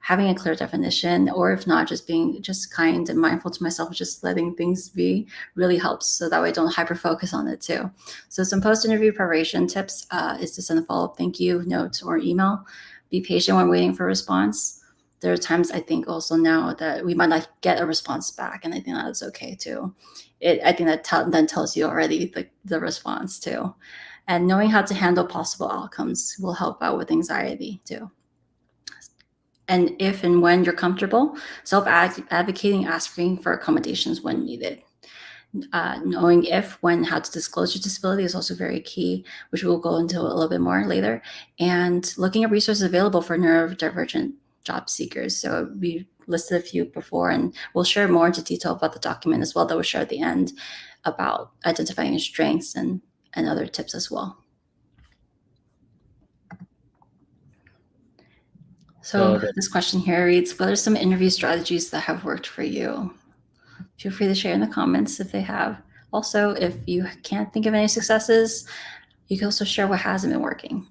having a clear definition, or if not, just being just kind and mindful to myself, just letting things be, really helps. So that way I don't hyper focus on it too. So some post-interview preparation tips is to send a follow-up thank you note or email. Be patient when waiting for a response. There are times I think also now that we might not get a response back, and I think that's okay too. I think that then tells you already the response too. And knowing how to handle possible outcomes will help out with anxiety too. And if and when you're comfortable, self-advocating, asking for accommodations when needed. Knowing if, when, how to disclose your disability is also very key, which we'll go into a little bit more later. And looking at resources available for neurodivergent job seekers. So we listed a few before, and we'll share more into detail about the document as well that we'll share at the end about identifying your strengths and other tips as well. So this question here reads, what are some interview strategies that have worked for you? Feel free to share in the comments if they have. Also, if you can't think of any successes, you can also share what hasn't been working.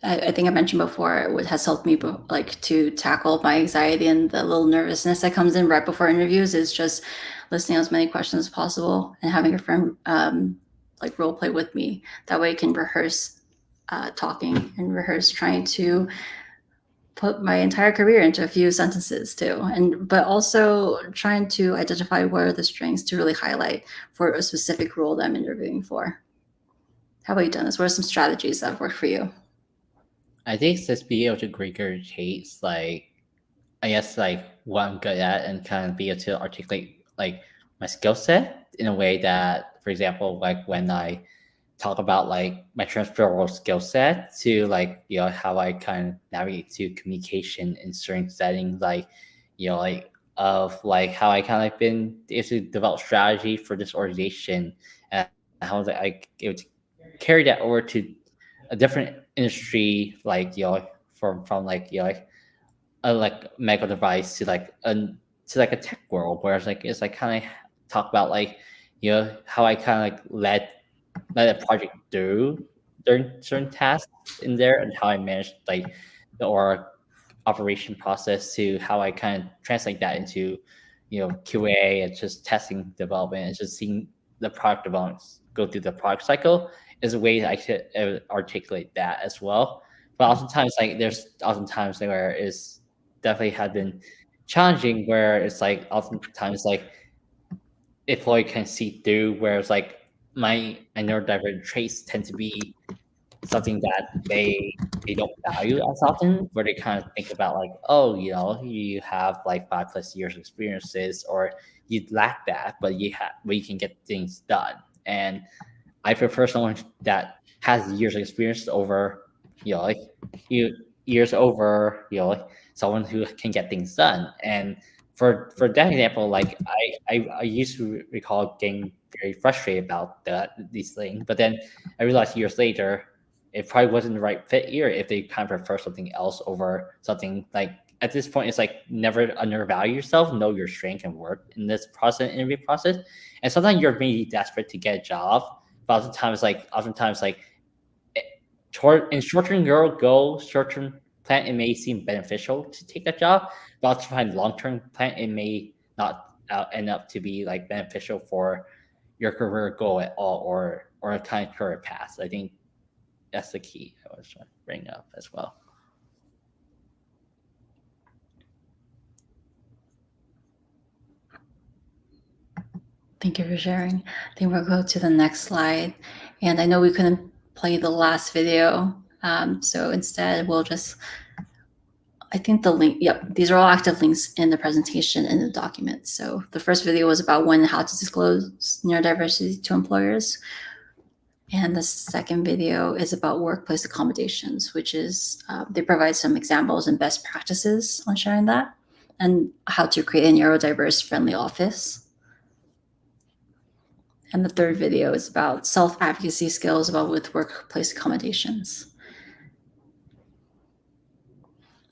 I think I mentioned before, what has helped me like to tackle my anxiety and the little nervousness that comes in right before interviews is just listening to as many questions as possible and having a friend like role play with me. That way I can rehearse talking and rehearse trying to put my entire career into a few sentences too, but also trying to identify what are the strengths to really highlight for a specific role that I'm interviewing for. How about you, Dennis? What are some strategies that have worked for you? I think it's just being able to regurgitate, like, I guess, like what I'm good at, and kind of be able to articulate like my skill set in a way that, for example, like when I talk about like my transferable skill set to like how I kind of navigate to communication in certain settings, like like of like how I kind of like been able to develop strategy for this organization, and how was I able to carry that over to a different industry, like from like a like medical device to like a tech world, where it's like kind of talk about like how I kind of like led a project through during certain tasks in there, and how I managed like the org operation process, to how I kind of translate that into QA and just testing development, and just seeing the product development go through the product cycle is a way I could articulate that as well. But oftentimes, like there's oftentimes where it's definitely had been challenging, where it's like oftentimes like employee can see through, whereas like my neurodivergent traits tend to be something that they don't value as often, where they kind of think about like, oh, you have like 5+ years experiences, or you lack that, but you can get things done. And I prefer someone that has years of experience over, like you years over, like someone who can get things done. And for that example, like I used to recall getting very frustrated about these things, but then I realized years later it probably wasn't the right fit here if they kind of prefer something else over something. Like at this point, it's like never undervalue yourself, know your strength and work in this interview process. And sometimes you're maybe desperate to get a job, but oftentimes like in short-term goal, short-term plan, it may seem beneficial to take that job, but oftentimes long-term plan, it may not end up to be like beneficial for your career goal at all, or a kind of career path. I think that's the key I was trying to bring up as well. Thank you for sharing. I think we'll go to the next slide. And I know we couldn't play the last video, so instead we'll just, I think the link, yep, these are all active links in the presentation in the document. So the first video was about when and how to disclose neurodiversity to employers. And the second video is about workplace accommodations, which is they provide some examples and best practices on sharing that, and how to create a neurodiverse friendly office. And the third video is about self-advocacy skills with workplace accommodations.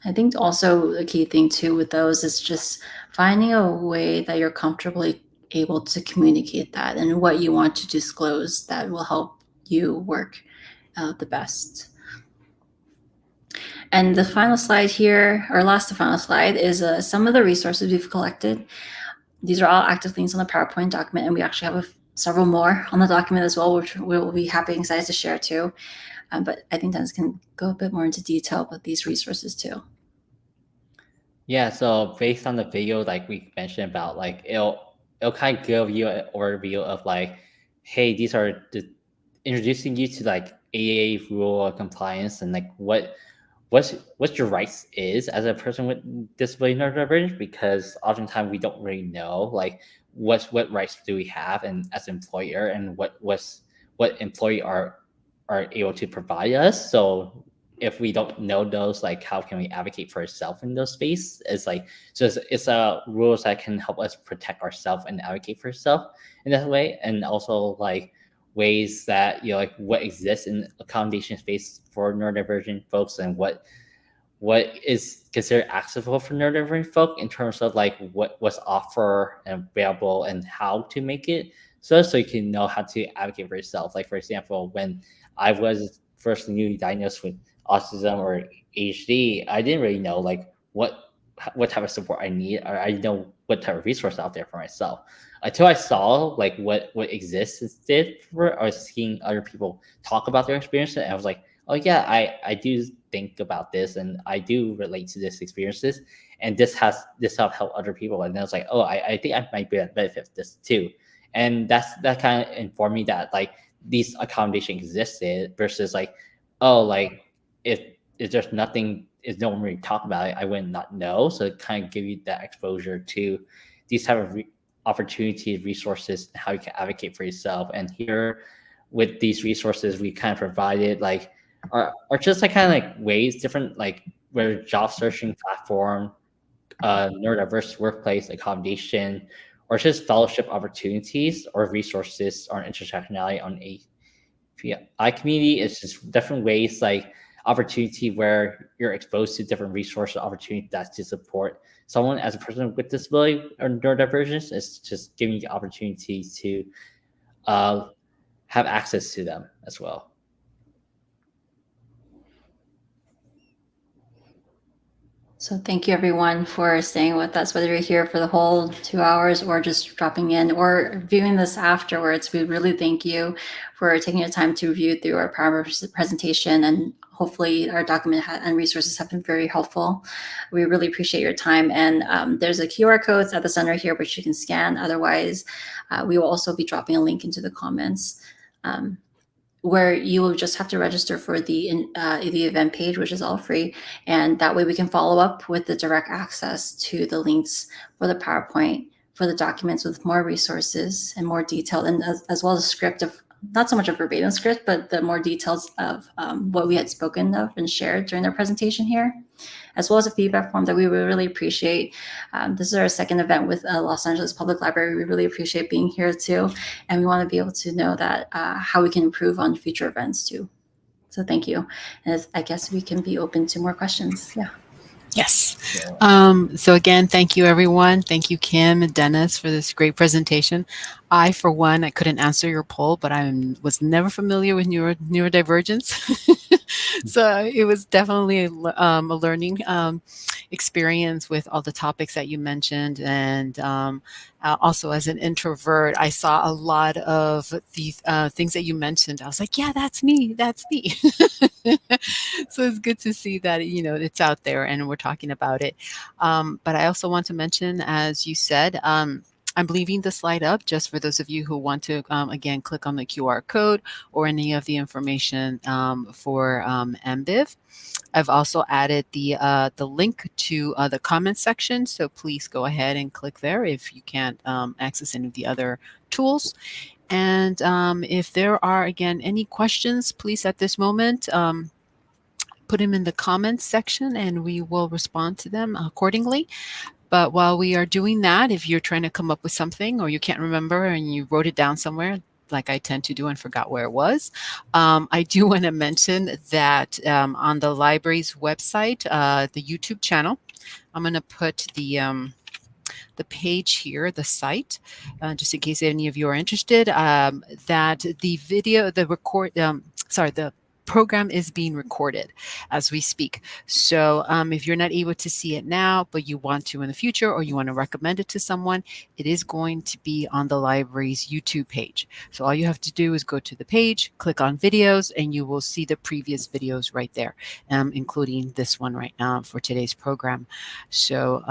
I think also the key thing too with those is just finding a way that you're comfortably able to communicate that and what you want to disclose that will help you work the best. And the final slide here, or last to final slide, is some of the resources we've collected. These are all active links on the PowerPoint document, and we actually have several more on the document as well, which we'll be happy and excited to share too. But I think Dennis can go a bit more into detail with these resources too. Yeah, so based on the video, like we mentioned about, like it'll kind of give you an overview of like, hey, these are introducing you to like AA rule of compliance, and like what your rights is as a person with disability neurodivergence, because oftentimes we don't really know like what rights do we have, and as an employer, and what employee are able to provide us. So if we don't know those, like how can we advocate for ourselves in those space? It's like, so it's rules that can help us protect ourselves and advocate for ourselves in that way. And also like ways that like what exists in accommodation space for neurodivergent folks, and what is considered accessible for neurodivergent folk in terms of like what's offered and available, and how to make it so you can know how to advocate for yourself. Like for example, when I was first newly diagnosed with autism or ADHD, I didn't really know like what type of support I need, or I didn't know what type of resource out there for myself, until I saw like what existed for, or seeing other people talk about their experience. And I was like, oh yeah, I do think about this, and I do relate to this experiences, and this help other people. And then I was like, oh, I think I might be a benefit of this too. And that kind of informed me that like these accommodation existed, versus like, oh, like if there's nothing, if no one really talk about it, I would not know. So it kind of give you that exposure to these type of opportunities, resources, and how you can advocate for yourself. And here with these resources we kind of provided, like are just like kind of like ways different, like where job searching platform, neurodiverse workplace accommodation, or just fellowship opportunities or resources or intersectionality on API community. It's just different ways, like opportunity where you're exposed to different resources, opportunity that's to support someone as a person with disability or neurodivergence. It's just giving you the opportunity to have access to them as well. So thank you everyone for staying with us, whether you're here for the whole 2 hours or just dropping in or viewing this afterwards. We really thank you for taking the time to review through our power presentation, and hopefully our document and resources have been very helpful. We really appreciate your time. And there's a QR code at the center here, which you can scan. Otherwise, we will also be dropping a link into the comments. Where you will just have to register for the event page, which is all free. And that way we can follow up with the direct access to the links for the PowerPoint, for the documents with more resources and more detailed, and as well as a script of, not so much a verbatim script, but the more details of what we had spoken of and shared during our presentation here, as well as a feedback form that we would really appreciate. This is our second event with Los Angeles Public Library. We really appreciate being here too. And we want to be able to know that how we can improve on future events too. So thank you. And I guess we can be open to more questions. Yeah. Yes. So again, thank you, everyone. Thank you, Kim and Dennis, for this great presentation. I, for one, I couldn't answer your poll, but I was never familiar with neurodivergence. So it was definitely a learning experience with all the topics that you mentioned. And also as an introvert, I saw a lot of the things that you mentioned. I was like, yeah, that's me. That's me. So it's good to see that, it's out there and we're talking about it. But I also want to mention, as you said, I'm leaving the slide up just for those of you who want to, again, click on the QR code or any of the information for MBIV. I've also added the link to the comments section, so please go ahead and click there if you can't access any of the other tools. And if there are, again, any questions, please at this moment, put them in the comments section and we will respond to them accordingly. But while we are doing that, if you're trying to come up with something or you can't remember and you wrote it down somewhere, like I tend to do and forgot where it was, I do want to mention that on the library's website, the YouTube channel, I'm going to put the page here, the site, just in case any of you are interested, that the video, the program is being recorded as we speak. So if you're not able to see it now, but you want to in the future, or you want to recommend it to someone, it is going to be on the library's YouTube page. So all you have to do is go to the page, click on videos, and you will see the previous videos right there, including this one right now for today's program. So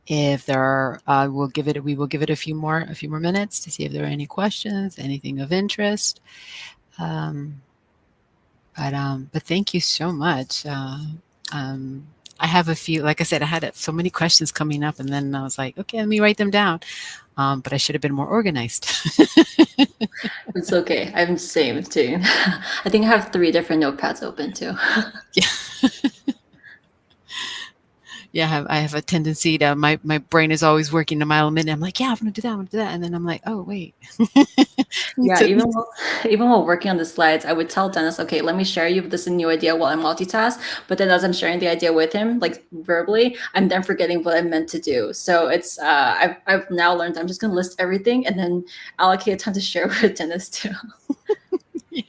if there are, we will give it a few more minutes to see if there are any questions, anything of interest. But thank you so much. I have a few, like I said, I had so many questions coming up, and then I was like, okay, let me write them down. But I should have been more organized. It's okay. I'm the same too. I think I have 3 different notepads open too. Yeah. Yeah, I have a tendency to, my brain is always working a mile a minute. I'm like, yeah, I'm going to do that. And then I'm like, oh, wait. Yeah, even while working on the slides, I would tell Dennis, okay, let me share you this new idea while I multitask. But then as I'm sharing the idea with him, like verbally, I'm then forgetting what I meant to do. So it's, I've now learned I'm just going to list everything and then allocate time to share with Dennis too. Yeah.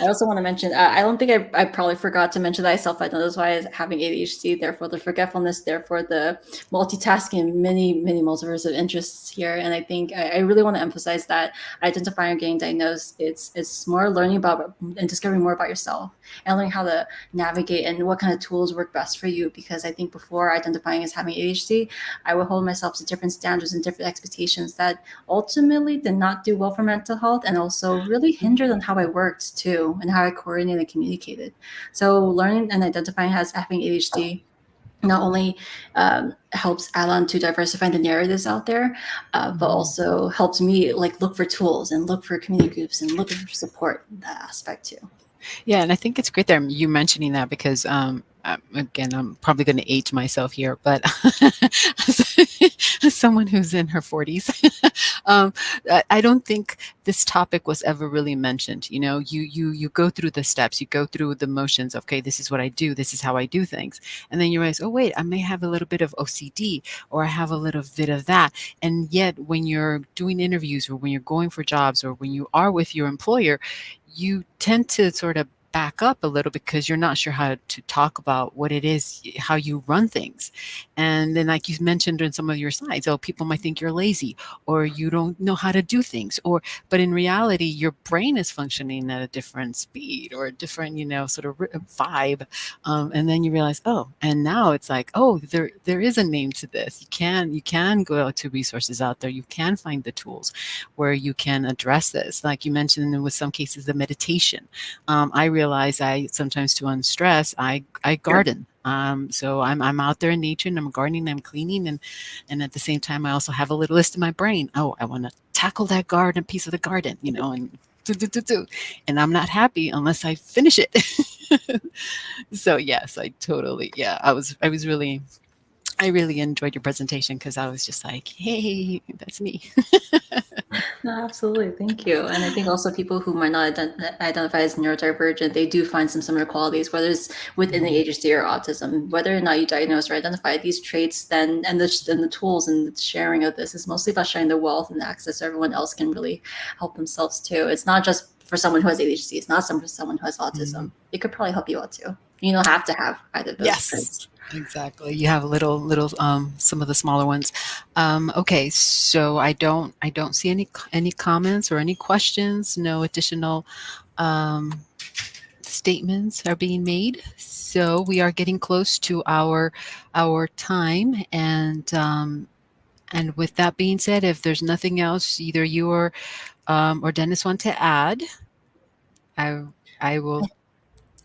I also want to mention, I don't think I probably forgot to mention that I self-identify as having ADHD, therefore the forgetfulness, therefore the multitasking, many multiverse of interests here. And I think I really want to emphasize that identifying or getting diagnosed, it's more learning about and discovering more about yourself and learning how to navigate and what kind of tools work best for you. Because I think before identifying as having ADHD, I would hold myself to different standards and different expectations that ultimately did not do well for mental health and also really hindered on how I worked too and how I coordinated and communicated. So learning and identifying as having ADHD not only helps Alan to diversify the narratives out there, but also helps me like look for tools and look for community groups and look for support in that aspect too. Yeah, and I think it's great that you mentioning that because, again, I'm probably going to age myself here, but as someone who's in her 40s, um, I don't think this topic was ever really mentioned. You know, you go through the steps, you go through the motions. Okay, this is what I do. This is how I do things, and then you realize, oh wait, I may have a little bit of OCD, or I have a little bit of that. And yet, when you're doing interviews, or when you're going for jobs, or when you are with your employer, you tend to sort of back up a little because you're not sure how to talk about what it is, how you run things. And then, like you mentioned in some of your slides, oh, people might think you're lazy or you don't know how to do things. But in reality, your brain is functioning at a different speed or a different, sort of vibe. And then you realize, oh, and now it's like, oh, there is a name to this. You can go out to resources out there. You can find the tools where you can address this. Like you mentioned, with some cases, the meditation. I realize I sometimes to unstress, I garden. So I'm out there in nature and I'm gardening, I'm cleaning, and at the same time I also have a little list in my brain. Oh, I want to tackle that garden piece of the garden, and do, do, do, do. And I'm not happy unless I finish it. So yes, I really enjoyed your presentation because I was just like, hey, that's me. No, absolutely. Thank you. And I think also people who might not identify as neurodivergent, they do find some similar qualities, whether it's within the ADHD or autism, whether or not you diagnose or identify these traits, then and the tools and the sharing of this is mostly about sharing the wealth and access so everyone else can really help themselves too. It's not just for someone who has ADHD. It's not for someone who has autism. It could probably help you out too. You don't have to have either of those Yes. traits. Exactly. You have little some of the smaller ones. Okay, so I don't see any comments or any questions. No additional statements are being made. So we are getting close to our time, and with that being said, if there's nothing else either you or Dennis want to add, I will.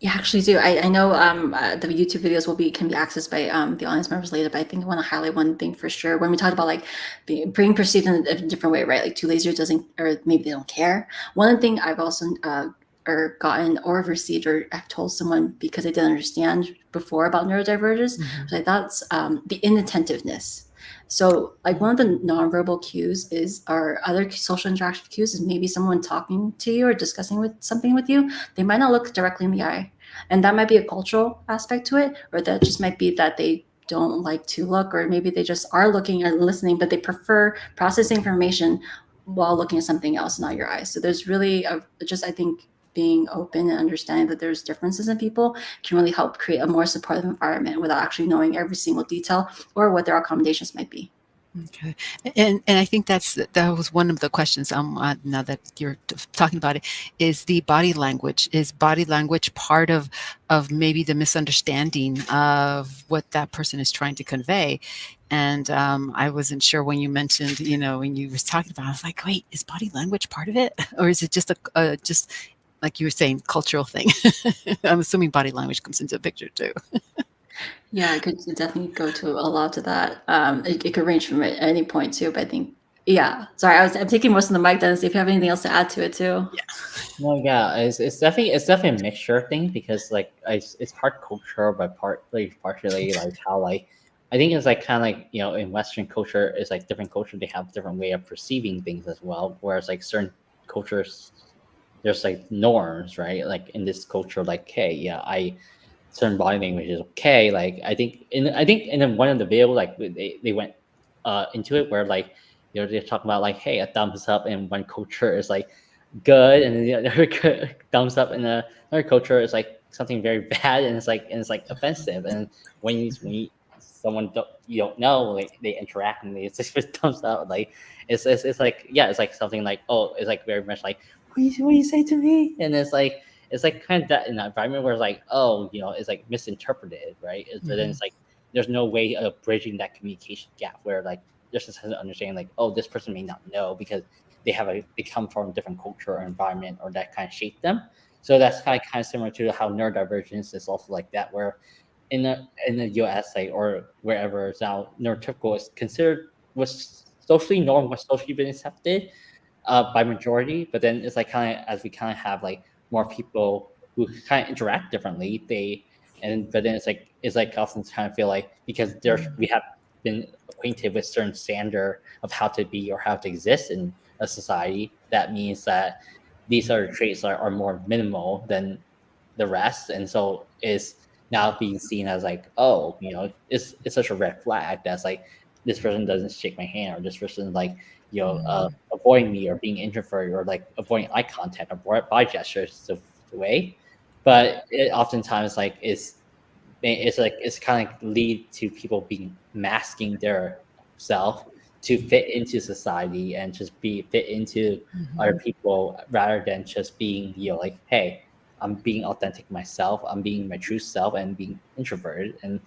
Yeah, actually do. I know the YouTube videos can be accessed by the audience members later, but I think I want to highlight one thing for sure. When we talk about like being perceived in a different way, right? Like too lazy or doesn't, or maybe they don't care. One thing I've also or gotten or received or I've told someone because I didn't understand before about neurodivergence, so that's the inattentiveness. So like one of the nonverbal cues is our other social interaction cues is maybe someone talking to you or discussing with something with you. They might not look directly in the eye. And that might be a cultural aspect to it, or that just might be that they don't like to look, or maybe they just are looking and listening, but they prefer processing information while looking at something else, not your eyes. So there's really I think being open and understanding that there's differences in people can really help create a more supportive environment without actually knowing every single detail or what their accommodations might be. Okay, and I think that was one of the questions. Now that you're talking about it, is the body language. Is body language part of maybe the misunderstanding of what that person is trying to convey? And I wasn't sure when you mentioned, when you were talking about, I was like, wait, is body language part of it, or is it just just like you were saying, cultural thing? I'm assuming body language comes into the picture too. Yeah, it could definitely go to a lot of that. It could range from at any point too, but I think, yeah. Sorry, I'm taking most of the mic, Dennis. If you have anything else to add to it too. Yeah. No, yeah, it's definitely a mixture thing because like it's part cultural, but partially like how like I think it's like kind of like in Western culture it's like different culture they have different way of perceiving things as well. Whereas like certain cultures there's like norms, right? Like in this culture, like hey, yeah, I certain body language is okay. Like I think in one of the video like they went into it where like they're talking about like hey a thumbs up in one culture is like good and then the other thumbs up in another culture is like something very bad and it's like offensive and when someone you don't know like they interact and they just thumbs up like it's like yeah it's like something like oh it's like very much like what do you say to me and it's like kind of that in that environment where it's like oh it's like misinterpreted right so then it's like there's no way of bridging that communication gap where like there's just an understanding like oh this person may not know because they come from a different culture or environment or that kind of shape them so that's kind of similar to how neurodivergence is also like that where in the US, like, or wherever it's now neurotypical is considered, was socially normal, was socially been accepted by majority. But then it's like kind of, as we kind of have like more people who kind of interact differently, but then it's like often kind of feel like, because there's we have been acquainted with certain standard of how to be or how to exist in a society, that means that these other traits are more minimal than the rest, and so is now being seen as like, oh, it's such a red flag that's like, this person doesn't shake my hand, or this person like, avoiding me, or being introverted, or like avoiding eye contact, or body gestures the way. But it oftentimes like it's like it's kind of lead to people being masking their self to fit into society and just be fit into other people, rather than just being, like, hey, I'm being authentic myself, I'm being my true self, and being introverted. And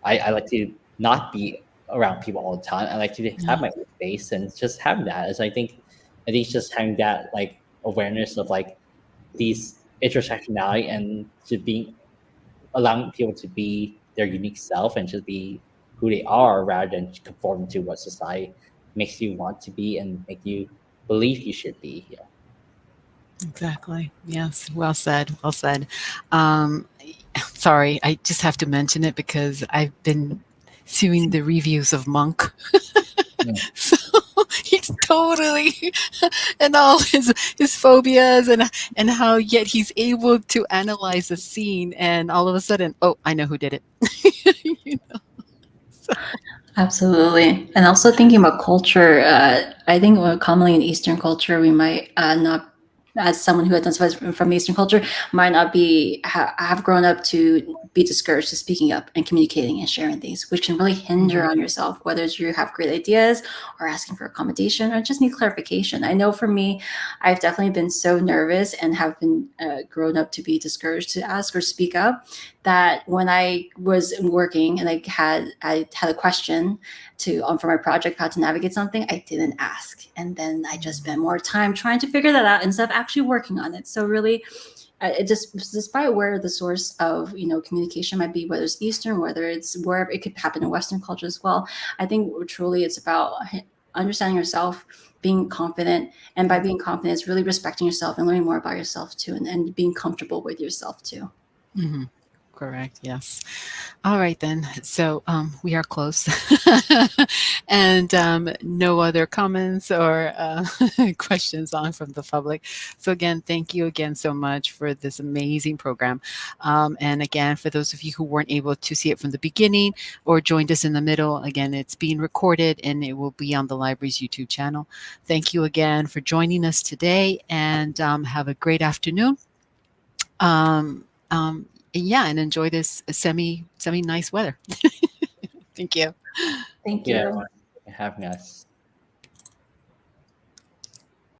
I like to not be around people all the time. I like to have my own space, and just having that is, I think just having that like awareness of like these intersectionality, and just being, allowing people to be their unique self and just be who they are, rather than conform to what society makes you want to be and make you believe you should be. Exactly. Yes. Well said. Well said. Um, sorry, I just have to mention it because I've been seeing the reviews of Monk. Yeah. So he's totally and all his phobias and how yet he's able to analyze a scene and all of a sudden, oh, I know who did it. You know, so. Absolutely. And also thinking about culture, I think commonly in Eastern culture, we might not, as someone who identifies from Eastern culture, might not be have grown up to be discouraged to speaking up and communicating and sharing things, which can really hinder on yourself, whether it's you have great ideas or asking for accommodation or just need clarification. I know for me, I've definitely been so nervous and have been grown up to be discouraged to ask or speak up, that when I was working and I had a question to for my project, how to navigate something, I didn't ask, and then I just spent more time trying to figure that out instead of actually working on it. So really, it just, despite where the source of communication might be, whether it's Eastern, whether it's wherever, it could happen in Western culture as well. I think truly it's about understanding yourself, being confident, and by being confident, it's really respecting yourself and learning more about yourself too, and being comfortable with yourself too. Mm-hmm. Correct. Yes. All right then. So we are close, and no other comments or questions on from the public. So again, thank you again so much for this amazing program. And again, for those of you who weren't able to see it from the beginning or joined us in the middle, again, it's being recorded and it will be on the library's YouTube channel. Thank you again for joining us today, and have a great afternoon. Um, um, yeah, and enjoy this semi nice weather. Thank you. Thank Yeah, you. everyone, having us.